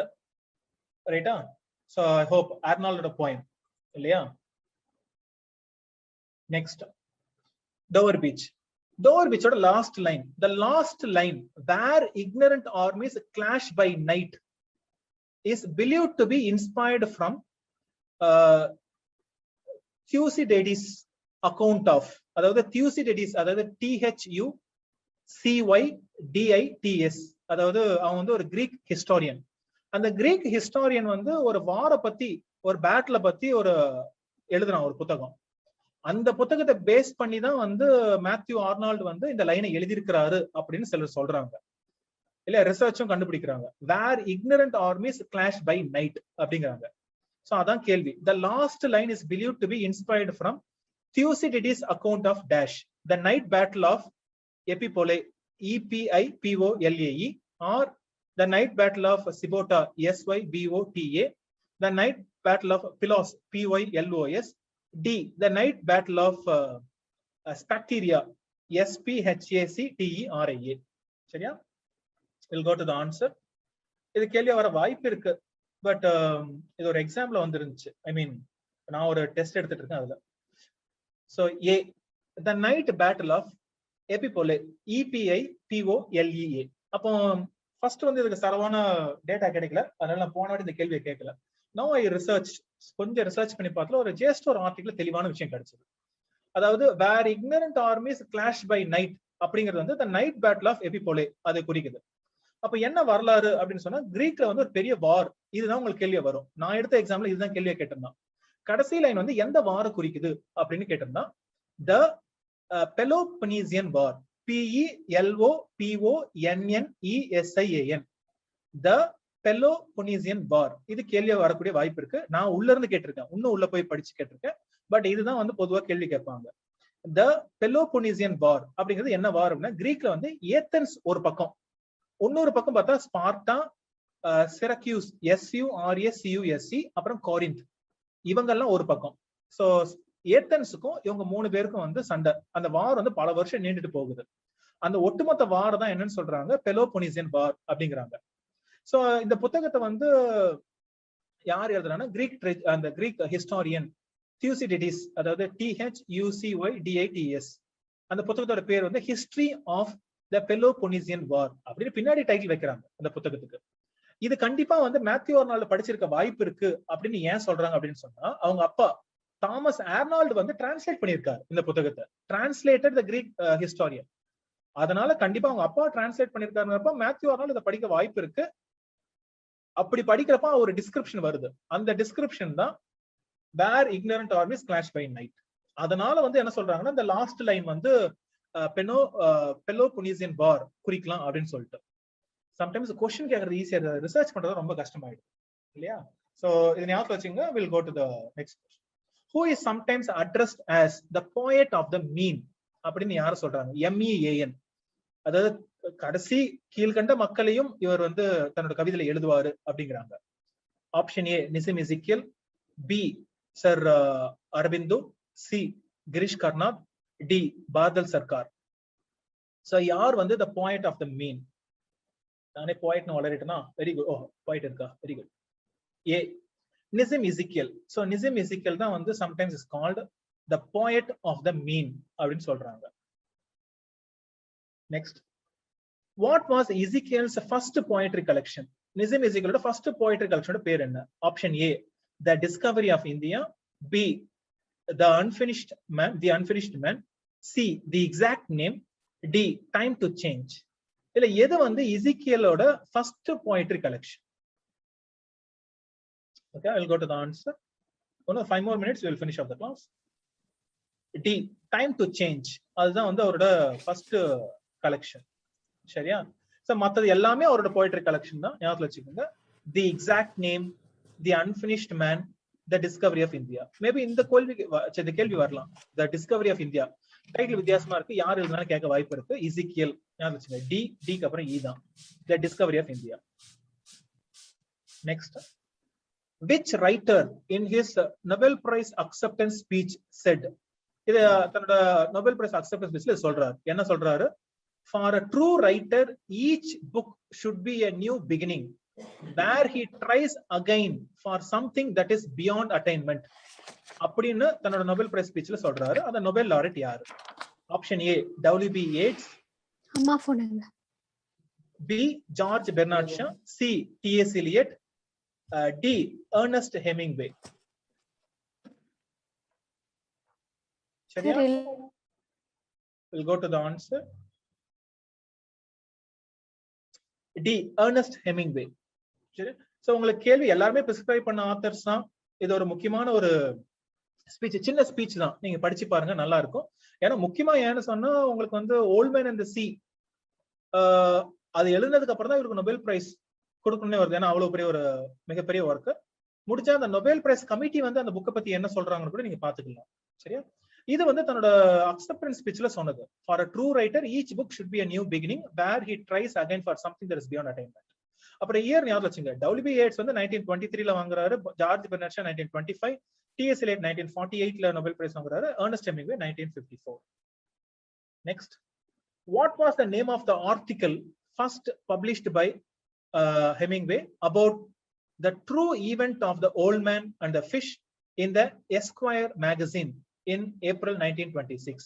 ரைட்டா. so I hope Arnoldோட போயம் இல்லையா. next Dover Beach. Dover Beach ஓட last line, the last line, where ignorant armies clash by night, is believed to be inspired from Thucydides account of, அதாவது Thucydides, அதாவது THUCYDITS, அதாவது அவன் வந்து ஒரு கிரீக் ஹிஸ்டோரியன். அந்த கிரீக் ஹிஸ்டோரியன் வந்து ஒரு வார பத்தி, ஒரு பேட்டில பத்தி ஒரு எழுதுறான் ஒரு புத்தகம். அந்த புத்தகத்தை பேஸ் பண்ணி தான் வந்து மேத்யூ ஆர்னால்டு வந்து இந்த லைனை எழுதியிருக்கிறாரு அப்படின்னு சிலர் சொல்றாங்க இல்ல. ரிசர்ச்சும் கண்டுபிடிக்கிறாங்க. Where ignorant armies clash by night அப்படிங்கிறாங்க. சோ அதான் கேள்வி. The last line is believed to be inspired from Thucydides account of dash, the night battle of Epipolae, EPIPOLAE, or the night battle of Sybota, SYBOTA, the night battle of Pylos, PYLOS, D the night battle of Spacteria, SPHACTERIA. சரியா, we'll go to the answer. இது கேள்வி வர வாய்ப்பு இருக்கு. பட் இது ஒரு எக்ஸாம்ல வந்துருந்துச்சு. ஐ மீன் நான் ஒரு டெஸ்ட் எடுத்துட்டு இருக்கேன் அதுல. So A the night battle of Epipolae, EPIPOLEA. அப்போ ஃபர்ஸ்ட் வந்து இதுக்கு சரவான டேட்டா கிடைக்கல, அதனால நான் போன வாட்டி இந்த கேள்வியை கேட்கல. நவ் ஐ ரிசர்ச், கொஞ்சம் ரிசர்ச் பண்ணி பார்த்தல ஒரு ஜஸ்ட் ஒரு ஆர்டிகல் தெளிவான விஷயம் கிடைச்சது. அதாவது where ignorant armies clash by night அப்படிங்கிறது வந்து the night battle of Epipolae அது குறிக்குது. அப்ப என்ன வரலாறு அப்படின்னு சொன்னா கிரீக்ல வந்து ஒரு பெரிய வார். இதுதான் உங்களுக்கு கேள்வியா வரும். நான் எடுத்த எக்ஸாம்ல இதுதான் கேள்வியா கேட்டிருந்தான். கடைசி லைன் வந்து எந்த வார குறிக்குது அப்படின்னு கேட்டிருந்தான். த பெலோபனீசியன் வார், PELOPONNESIAN, த பெலோபனீசியன் வார். இது கேள்வியா வரக்கூடிய வாய்ப்பு இருக்கு. நான் உள்ள இருந்து கேட்டிருக்கேன், இன்னும் உள்ள போய் படிச்சு கேட்டிருக்கேன். பட் இதுதான் வந்து பொதுவா கேள்வி கேட்பாங்க. த பெலோபனீசியன் வார் அப்படிங்கிறது என்ன வார் அப்படின்னா, கிரீக்ல வந்து ஏத்தன்ஸ் ஒரு பக்கம், இன்னொரு பக்கம் பார்த்தா ஸ்பார்ட்டா, சிரக்யூஸ், SURACUSC, அப்புறம் கோரிந்த், இவங்கெல்லாம் ஒரு பக்கம். சோ ஏத்தன்ஸுக்கும் இவங்க 3 பேருக்கும் வந்து சண்டை. அந்த வார் வந்து பல வருஷம் நீண்டுட்டு போகுது. அந்த ஒட்டுமொத்த வார் தான் என்னன்னு சொல்றாங்க, பெலோபனீசியன் வார் அப்படிங்கிறாங்க. சோ இந்த புத்தகத்தை வந்து யார் எழுதுறாங்கன்னா அந்த கிரீக் ஹிஸ்டாரியன் தியூசிடிடிஸ், அதாவது THUCYDITS. அந்த புத்தகத்தோட பேர் வந்து ஹிஸ்டரி ஆஃப் த பெலோபனீசியன் வார் அப்படின்னு பின்னாடி டைட்டில் வைக்கிறாங்க அந்த புத்தகத்துக்கு. இது கண்டிப்பா வந்து மேத்யூ ஆர்னால்டு படிச்சிருக்க வாய்ப்பு இருக்கு அப்படின்னு ஏன் சொல்றாங்க அப்படின்னு சொன்னா, அவங்க அப்பா தாமஸ் ஆர்னால்டு வந்து டிரான்ஸ்லேட் பண்ணியிருக்காரு இந்த புத்தகத்தை, டிரான்ஸ்லேட்டட் த கிரீக் ஹிஸ்டாரியன். அதனால கண்டிப்பா அவங்க அப்பா டிரான்ஸ்லேட் பண்ணிருக்காருங்கிறப்ப மேத்யூ ஆர்னால்டு இதை படிக்க வாய்ப்பு இருக்கு. அப்படி படிக்கிறப்ப ஒரு டிஸ்கிரிப்ஷன் வருது, அந்த டிஸ்கிரிப்ஷன் தான் where ignorant armies clash by night. அதனால வந்து என்ன சொல்றாங்கன்னா இந்த லாஸ்ட் லைன் வந்து பெலோபொனீசியன் வார் குறிக்கலாம் அப்படின்னு சொல்லிட்டு. சம்டைம்ஸ் கொஸ்டின் கேட்கறது ஈஸியா, ரிசர்ச் பண்றது ரொம்ப கஷ்டமாயிடும் இல்லையா? சோ இது ஞாபகம் வச்சுங்க. We'll go to the next question. Who is sometimes addressed as the poet of the mean அப்படின்னு யார சொல்றாங்க? MEAN. அதாவது கடைசி கீழ்கண்ட மக்களையும் இவர் வந்து தன்னோட கவிதையில எழுதுவாரு அப்படிங்கிறாங்க. Option A Nissim Ezekiel, B sir Aurobindo, C Girish Karnad, D Badal Sarkar. So யார் வந்து the poet of the mean? நானே போயிட்னு வளரிட்டேனா? Very good. ஓ போயிட் இருக்கா? Very good. A Nissim Ezekiel. So Nissim Ezekiel தான் வந்து sometimes is called the poet of the mean அப்படின்னு சொல்றாங்க. Next, what was Ezekiel's first poetry collection? நிசிம் எசிக்கியலோட ஃபர்ஸ்ட் poetry collectionோட பேர் என்ன? Option A the discovery of India, B the unfinished man, C the exact name, D time to change. இல்ல எது வந்து எசிக்கியலோட first poetry collection? Okay, I'll go to the answer. 5 more minutes, we will finish up the class. D time to change. அதுதான் வந்து அவரோட ஃபர்ஸ்ட் கலெக்ஷன். சரியா? சோ மத்தது எல்லாமே அவரோட poetry collection தான், ஞாபகம் வச்சுக்கோங்க. The exact name, the unfinished man, the discovery of India. Maybe இந்த கேள்வி வரலாம். The discovery of India title வித்தியாசமா இருக்கு, யார் எழுதினாலும் கேட்க வாய்ப்பு இருக்கு. எசிக்கியல் ஞாபகம் வச்சுக்கோங்க. டிக்கு அப்புறம் இ தான். The discovery of India. Next, which writer in his Nobel Prize acceptance speech said? இது தன்னோட நோபல் பிரைஸ் அக்செப்டன்ஸ் ஸ்பீச்ல சொல்றாரு. என்ன சொல்றாரு? For a true writer, each book should be a new beginning where he tries again for something that is beyond attainment. அப்படின்னு தன்னோட நோபல் பிரைஸ் ஸ்பீச்ல சொல்றாரு. அந்த நோபல் லாரட் யாரு? ஆப்ஷன் ஏ WB Yeats, அம்மா போனுங்க, B George Bernard Shaw, C TS Eliot, D Ernest Hemingway. சரியா? We'll go to the answer. D Ernest Hemingway. சரி, சோ உங்களுக்கு கேள்வி எல்லாரும் பிரிஸ்கிரைப் பண்ண ஆத்தர்ஸ் தான். இது ஒரு முக்கியமான ஒரு ஸ்பீச், சின்ன ஸ்பீச் தான், நீங்க படிச்சு பாருங்க, நல்லா இருக்கும். ஏன்னா முக்கியமா ஏன்னு சொன்னா உங்களுக்கு வந்து ஓல்ட் மேன் அண்ட் தி சீ அது எழுதுனதுக்கு அப்புறம் தான் இவருக்கு நோபல் பிரைஸ் கொடுக்கணும்னே வருது. ஏன்னா அவ்வளவு பெரிய ஒரு மிகப்பெரிய ஒர்க் முடிச்சா அந்த நோபல் பிரைஸ் கமிட்டி வந்து அந்த புக்கை பத்தி என்ன சொல்றாங்கன்னு கூட நீங்க பாத்துக்கலாம். சரியா? இது வந்து தன்னோட அக்செப்டன்ஸ் ஸ்பீச்ல சொன்னது. For a true writer, each book should be a new beginning where he tries again for something that is beyond attainment. அப்புறம் இயர் ஞாபகம் வச்சுங்க. WB Yeats வந்து 1923ல வாங்குறாரு, George Bernard Shaw 1925, TS Eliot 1948ல நோபல் பிரைஸ் வாங்குறாரு, Ernest Hemingway 1954. Next, what was the name of the article first published by Hemingway about the true event of the old man and the fish in the Esquire magazine in April 1926?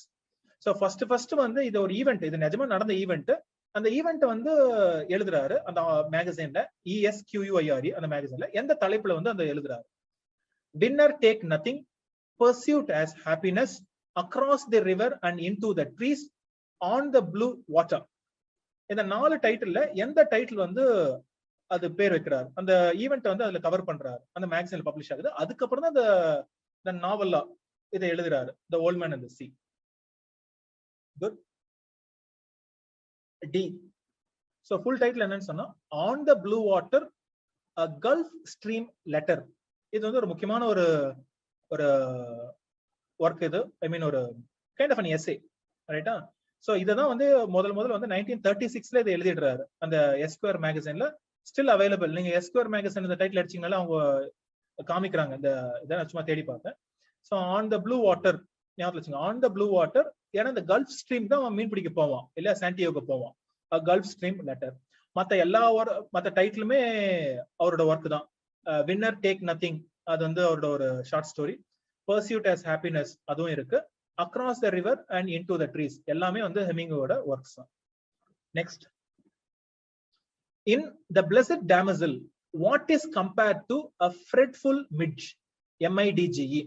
So first வந்து இது ஒரு ஈவென்ட், இது நிஜமா நடந்த ஈவென்ட். அந்த ஈவென்ட் வந்து எழுதுறாரு அந்த மேகசின்ல, ESQUIRE அந்த மேகசின்ல. எந்த தலைப்புல வந்து அந்த எழுதுறாரு? Winner take nothing, pursuit as happiness, across the river and into the trees, on the blue water. இந்த 4 டைட்டில்ல எந்த டைட்டில் வந்து அது பேர் வைக்கிறார்? அந்த ஈவென்ட் வந்து அதுல கவர் பண்றாரு, அந்த மேகசின்ல பப்ளிஷ் ஆகுது. அதுக்கப்புறம் தான் அந்த நாவலா இதை எழுதுறாரு, The Old Man and the Sea. Good. D. So full title என்னன்னு சொன்னா On the Blue Water, a Gulf Stream Letter. இது வந்து ஒரு முக்கியமான ஒரு ஒர்க். இது ஐ மீன் ஒரு கைண்ட் ஆஃப் an essay, ரைட்டா? சோ இததான் வந்து முதல்ல வந்து 1936ல இதை எழுதிடுறாரு அந்த எஸ்குயர் மேகசின்ல. Still available. நீங்க எஸ்குயர் மேகசின் இந்த டைட்டில் அடிச்சீங்கனால அவங்க காமிக்கிறாங்க. இந்த இதை சும்மா தேடி பார்த்தேன். So on the blue water ஞாபகம் வச்சுங்க. ஆன் த ப்ளூ வாட்டர், ஏன்னா இந்த கல்ஃப் ஸ்ட்ரீம் தான் அவன் மீன் பிடிக்க போவான் இல்ல, சாண்டியாகோ போவான். Gulf stream letter. மத்த டைட்டிலுமே அவரோட ஒர்க் தான். வின்னர் டேக் நத்திங் அது வந்து அவரோட ஒரு short story. Pursuit as happiness அதுவும் இருக்கு. Across the river and into the trees எல்லாமே வந்து ஹெமிங்வேயோட ஒர்க்ஸ் தான். Next, in the blessed damozel, what is compared to a fretful midge? MIDGE.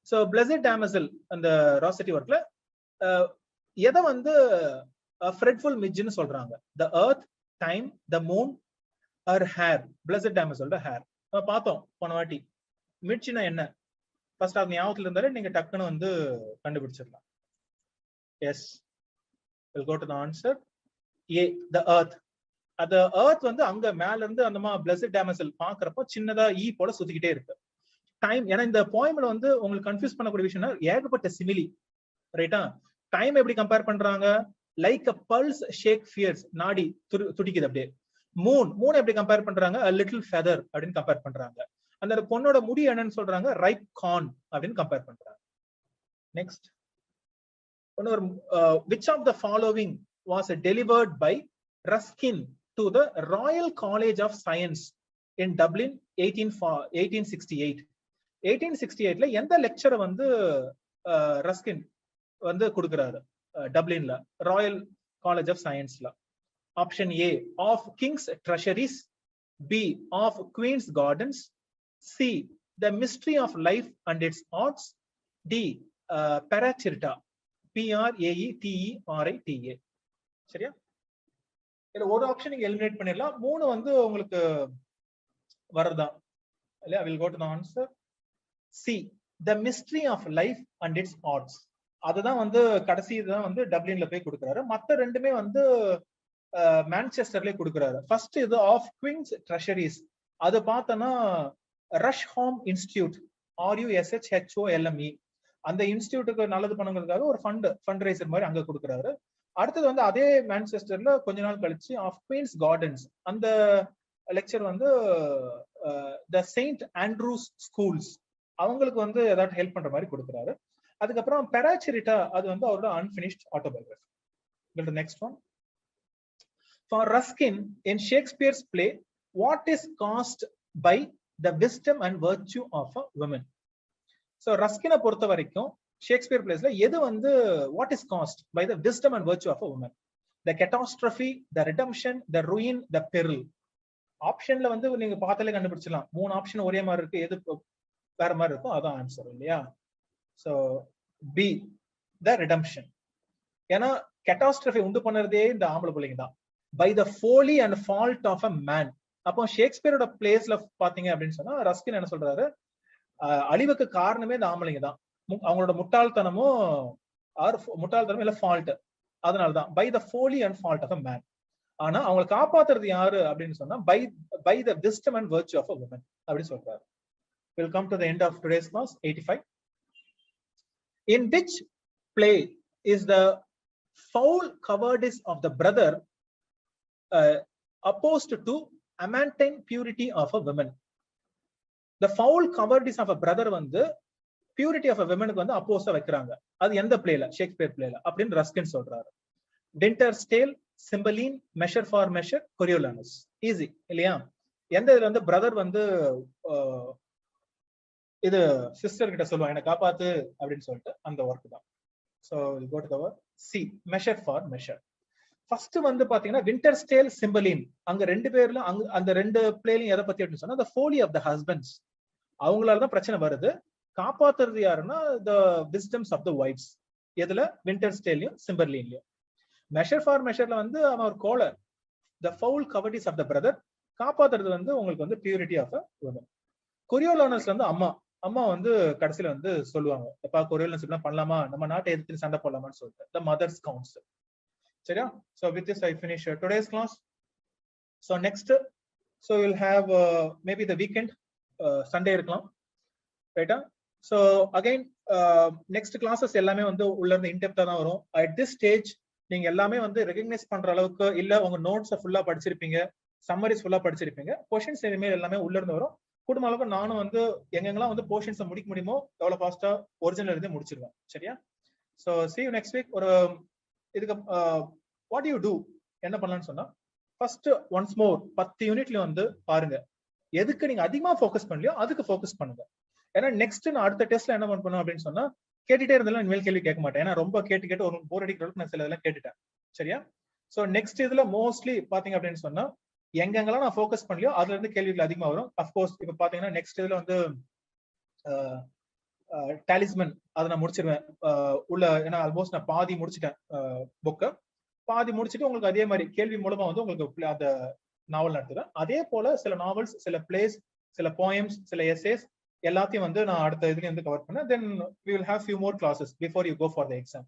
So blessed damozel அந்த ராசிட்டி ஒர்க்ல எதை வந்து ஃப்ரெட்ஃபுல் மிட்ஜ்னு சொல்றாங்க. The earth, time, the moon, her hair. Blessed டேமசலோட ஹேர் பார்த்தோம் போன வாட்டி. மிட்ஜ்னா என்ன ஃபர்ஸ்ட் அது ஞாபகத்துல இருந்தாலே நீங்க டக்குன்னு வந்து கண்டுபிடிச்சிடலாம். Yes, we'll go to the answer. A, the earth. அந்த earth வந்து அங்க மேல இருந்து அந்த பிளஸட் டேமசல் பாக்குறப்போ சின்னதா ஈ போல சுத்திக்கிட்டே இருக்கு. டைம், ஏன்னா இந்த போயம்ல வந்து உங்களுக்கு கன்ஃபியூஸ் பண்ணக்கூடிய விஷயம் ஏகப்பட்ட சிமிலி, ரைட்டா? டைம் எப்படி கம்பேர் பண்றாங்க? லைக் அ பல்ஸ் ஷேக் ஃபியர்ஸ், நாடி துடிக்குது அப்படியே. மூன் எப்படி கம்பேர் பண்றாங்க? a little feather அப்படின்னு கம்பேர் பண்றாங்க. அந்த பொண்ணோட முடி என்னன்னு சொல்றாங்க? ரைப் கார்ன் அப்படின்னு கம்பேர் பண்றாங்க. Next, which of the following was delivered by Ruskin to the Royal College of Science in Dublin 1868? 1868ல எந்த லெக்சரை வந்து ரஸ்கின் வந்து கொடுக்கிறாரு டப்ளின்ல ராயல் காலேஜ் ஆஃப் சயின்ஸ்ல? Option A, of kings treasuries. B, of queens gardens. C, the mystery of life and its arts. D, praeterita. PRAETERITA. சரியா? இதுல ஒரு ஆப்ஷன் நீங்க எலிமினேட் பண்ணிடலாம், 3 வந்து உங்களுக்கு வரதான் இல்லையா? will go to the answer. C, the mystery of life and its arts. அதுதான் வந்து கடைசி தான் வந்து டப்ளின்ல போய் கொடுக்குறாரு. மத்த ரெண்டுமே வந்து மான்செஸ்டர்ல கொடுக்குறாரு. ஃபர்ஸ்ட் இது ஆஃப் குவீன்ஸ் ட்ரெஷரிஸ், அது பார்த்தோன்னா ரஷ்ஹாம் இன்ஸ்டிடியூட், RUSHHOLME, அந்த இன்ஸ்டிடியூட்டுக்கு நல்லது பண்ணுங்கிறதுக்காக ஒரு ஃபண்ட் ரைசர் மாதிரி அங்க கொடுக்குறாரு. அடுத்தது வந்து அதே மான்செஸ்டர்ல கொஞ்ச நாள் கழிச்சு ஆஃப் குவீன்ஸ் கார்டன்ஸ், அந்த லெக்சர் வந்து த செயின்ட் ஆண்ட்ரூஸ் ஸ்கூல்ஸ், அவங்களுக்கு வந்து ஏதாவது ஹெல்ப் பண்ற மாதிரி கொடுக்குறாரு. அதுக்கப்புறம் பெராச்சிரிட்டா, அது வந்து அவரோட unfinished autobiography. Next one, for Ruskin in Shakespeare's play what is cast by the wisdom and virtue of a women? So ரஸ்கினை பொறுத்த வரைக்கும் ஷேக்ஸ்பியர் பிளேஸ்ல எது வந்து what is cast by the wisdom and virtue of a woman? The catastrophe, the redemption, the ruin, the peril. ஆப்ஷன்ல வந்து நீங்க பார்த்தாலே கண்டுபிடிச்சலாம், 3 ஆப்ஷன் ஒரே மாதிரி இருக்கு, எது வேற மாதிரி இருக்கும், அதான் ஆன்சர் இல்லையா? So B, the redemption. ஏன்னா கேட்டாஸ்ட்ரஃபி உண்டு பண்ணுறதே இந்த ஆம்பளை பிள்ளைங்க தான். By the folly and fault of a man. அப்போ ஷேக்ஸ்பியரோட பிளேஸ்ல பாத்தீங்க அப்படின்னு சொன்னா ரஸ்கின் என்ன சொல்றாரு? அழிவுக்கு காரணமே இந்த ஆம்பளைங்க தான், அவங்களோட முட்டாள்தனம் இல்ல ஃபால்ட், அதனாலதான் by the folly and fault of a man. ஆனா அவங்களை காப்பாத்துறது யாரு அப்படின்னு சொன்னா by the wisdom and virtue of a woman அப்படின்னு சொல்றாரு. We'll come to the end of today's class, 85. In which play is the foul cowardice of the brother opposed to amantine purity of a woman? The foul cowardice of a brother வந்து purity of a womanக்கு வந்து அப்போஸா வைக்கிறாங்க. அது எந்த பிளேல? ஷேக்ஸ்பியர் பிளேல அப்படின்னு ரஸ்கின் சொல்றாரு. Winter's tale, Cymbeline, measure for measure, Coriolanus. Easy இல்லையா? எந்த இதுல வந்து பிரதர் வந்து இது சிஸ்டர் கிட்ட சொல்லுவாங்க என்ன காப்பாத்து அப்படின்னு சொல்லிட்டு, அந்த ஒர்க் தான். So go to the word C, measure for measure. First வந்து பாத்தீங்கன்னா விண்டர்ஸ் டேல், சிம்பலின், அங்க ரெண்டு பேர்ல அந்த ரெண்டு பிளேலையும் எதை பத்தி அப்படின்னு சொன்னா the folly of the husbands, அவங்களாலதான் பிரச்சனை வருது. காப்பாத்துறது யாருன்னா the wisdoms of the wives. எதுல? விண்டர்ஸ் டேலையும் சிம்பர்லின்லயும். மெஷர் ஃபார் மெஷர்ல வந்து அவன் ஒரு கோலர், the foul cowardice of the brother. காப்பாத்துறது வந்து உங்களுக்கு வந்து பியூரிட்டி ஆஃப் அ woman. கொரியோலானஸ்ல வந்து அம்மா வந்து கடைசியில வந்து சொல்லுவாங்க, எப்பா கொரியோலானஸ் எல்லாம் பண்ணலாமா, நம்ம நாட்டை எதிர்த்து சண்டை போடலாமான்னு சொல்லிட்டு, the mother's counsel. சரியா? So with this I finish today's class. So next, so you'll have maybe the weekend, Sunday இருக்கலாம், ரைட்டா? So again next classes எல்லாமே வந்து உள்ள இருந்து இன்டெப்தா தான் வரும். At this stage நீங்க எல்லாமே வந்து ரெகக்னைஸ் பண்ற அளவுக்கு இல்ல, உங்க நோட்ஸை ஃபுல்லா படிச்சிருப்பீங்க, சம்மரிஸ் ஃபுல்லா படிச்சிருப்பீங்க, கொஸ்டின்ஸ் இனிமேல் எல்லாமே உள்ள இருந்து வரும். கூடுமான அளவுக்கு நானும் வந்து எங்கெங்கெல்லாம் வந்து போர்ஷன்ஸை முடிக்க முடியுமோ எவ்வளவு ஃபாஸ்டா ஒரிஜினல் இருந்தே முடிச்சிருவேன். சரியா? So see you next week. ஒரு இதுக்கு வாட் யூ டூ என்ன பண்ணலாம்னு சொன்னா, ஃபர்ஸ்ட் ஒன்ஸ் மோர் 10 யூனிட்ல வந்து பாருங்க, எதுக்கு நீங்க அதிகமா ஃபோக்கஸ் பண்ணலையோ அதுக்கு ஃபோக்கஸ் பண்ணுங்க. ஏன்னா நெக்ஸ்ட் நான் அடுத்த டெஸ்ட்ல என்ன பண்ணணும் அப்படின்னு சொன்னா, கேட்டுட்டே இருந்தாலும் இனிமேல் கேள்வி கேட்க மாட்டேன். ஏன்னா ரொம்ப கேட்டு ஒரு போர் அடிக்கிற அளவுக்கு நான் சில இதெல்லாம் கேட்டுட்டேன். சரியா? ஸோ நெக்ஸ்ட் இதுல மோஸ்ட்லி பாத்தீங்க அப்படின்னு சொன்னா, எங்கெங்கெல்லாம் நான் ஃபோக்கஸ் பண்ணலையோ அதுல இருந்து கேள்விகள் அதிகமா வரும். அஃப்கோர்ஸ் இப்ப பாத்தீங்கன்னா நெக்ஸ்ட் இதுல வந்து டாலிஸ்மன் அதை நான் முடிச்சிருவேன் உள்ள, ஏன்னா ஆல்மோஸ்ட் நான் பாதி முடிச்சிட்டேன் புக்கை. பாதி முடிச்சுட்டு உங்களுக்கு அதே மாதிரி கேள்வி மூலமா வந்து உங்களுக்கு அந்த நாவல் நடத்துறேன். அதே போல சில நாவல்ஸ், சில பிளேஸ், சில போயம்ஸ், சில எஸ்ஏஸ் எல்லாத்தையும் வந்து நான் அடுத்த இதுல இருந்து கவர் பண்ணேன். தென் we will have few more classes before you go for the exam.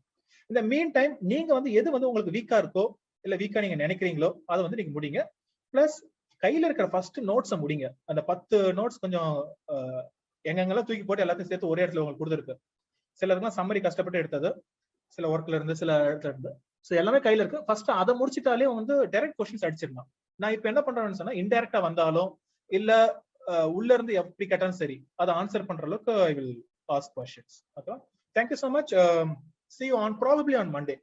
இந்த மீன் டைம் நீங்க வந்து எது வந்து உங்களுக்கு வீக்கா இருக்கோ இல்ல வீக்கா நீங்க நினைக்கிறீங்களோ அதை வந்து நீங்க முடிங்க. பிளஸ் கையில இருக்கிற ஃபர்ஸ்ட் நோட்ஸை முடிங்க. அந்த 10 நோட்ஸ் கொஞ்சம் எங்கெங்கெல்லாம் தூக்கி போட்டு எல்லாத்தையும் சேர்த்து ஒரே இடத்துல உங்களுக்கு கொடுத்துருக்கு. சிலருக்குலாம் சம்மரி கஷ்டப்பட்டு எடுத்தது, சில ஒர்க்ல இருந்து, சில இடத்துல இருந்து. ஸோ எல்லாமே கையில இருக்கு. ஃபர்ஸ்ட் அதை முடிச்சிட்டாலே வந்து டைரக்ட் கொஸ்டின்ஸ் அடிச்சிடலாம். நான் இப்ப என்ன பண்றேன்னு சொன்னா, இன்டைரக்டா வந்தாலும் இல்ல உள்ள இருந்து எப்படி கேட்டாலும் சரி அதை ஆன்சர் பண்ற அளவுக்கு I will ask questions. Okay, thank you so much. See you on probably on Monday.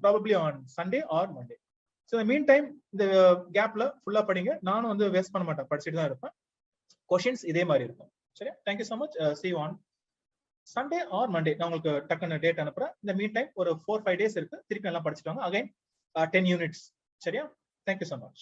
Probably on Sunday or Monday. So in the meantime, இந்த கேப்ல ஃபுல்லா படிங்க. நானும் வந்து வேஸ்ட் பண்ண மாட்டேன், படிச்சுட்டு தான் இருப்பேன். கொஸ்டின்ஸ் இதே மாதிரி இருக்கும். சரியா? Thank you so much. See you on Sunday or Monday. நான் உங்களுக்கு டக்குன்னு டேட் அனுப்புறேன். இந்த மீன் டைம் ஒரு 4-5 days இருக்கு. திருப்பி எல்லாம் படிச்சுட்டு வாங்க. Again 10 units. சரியா? Thank you so much.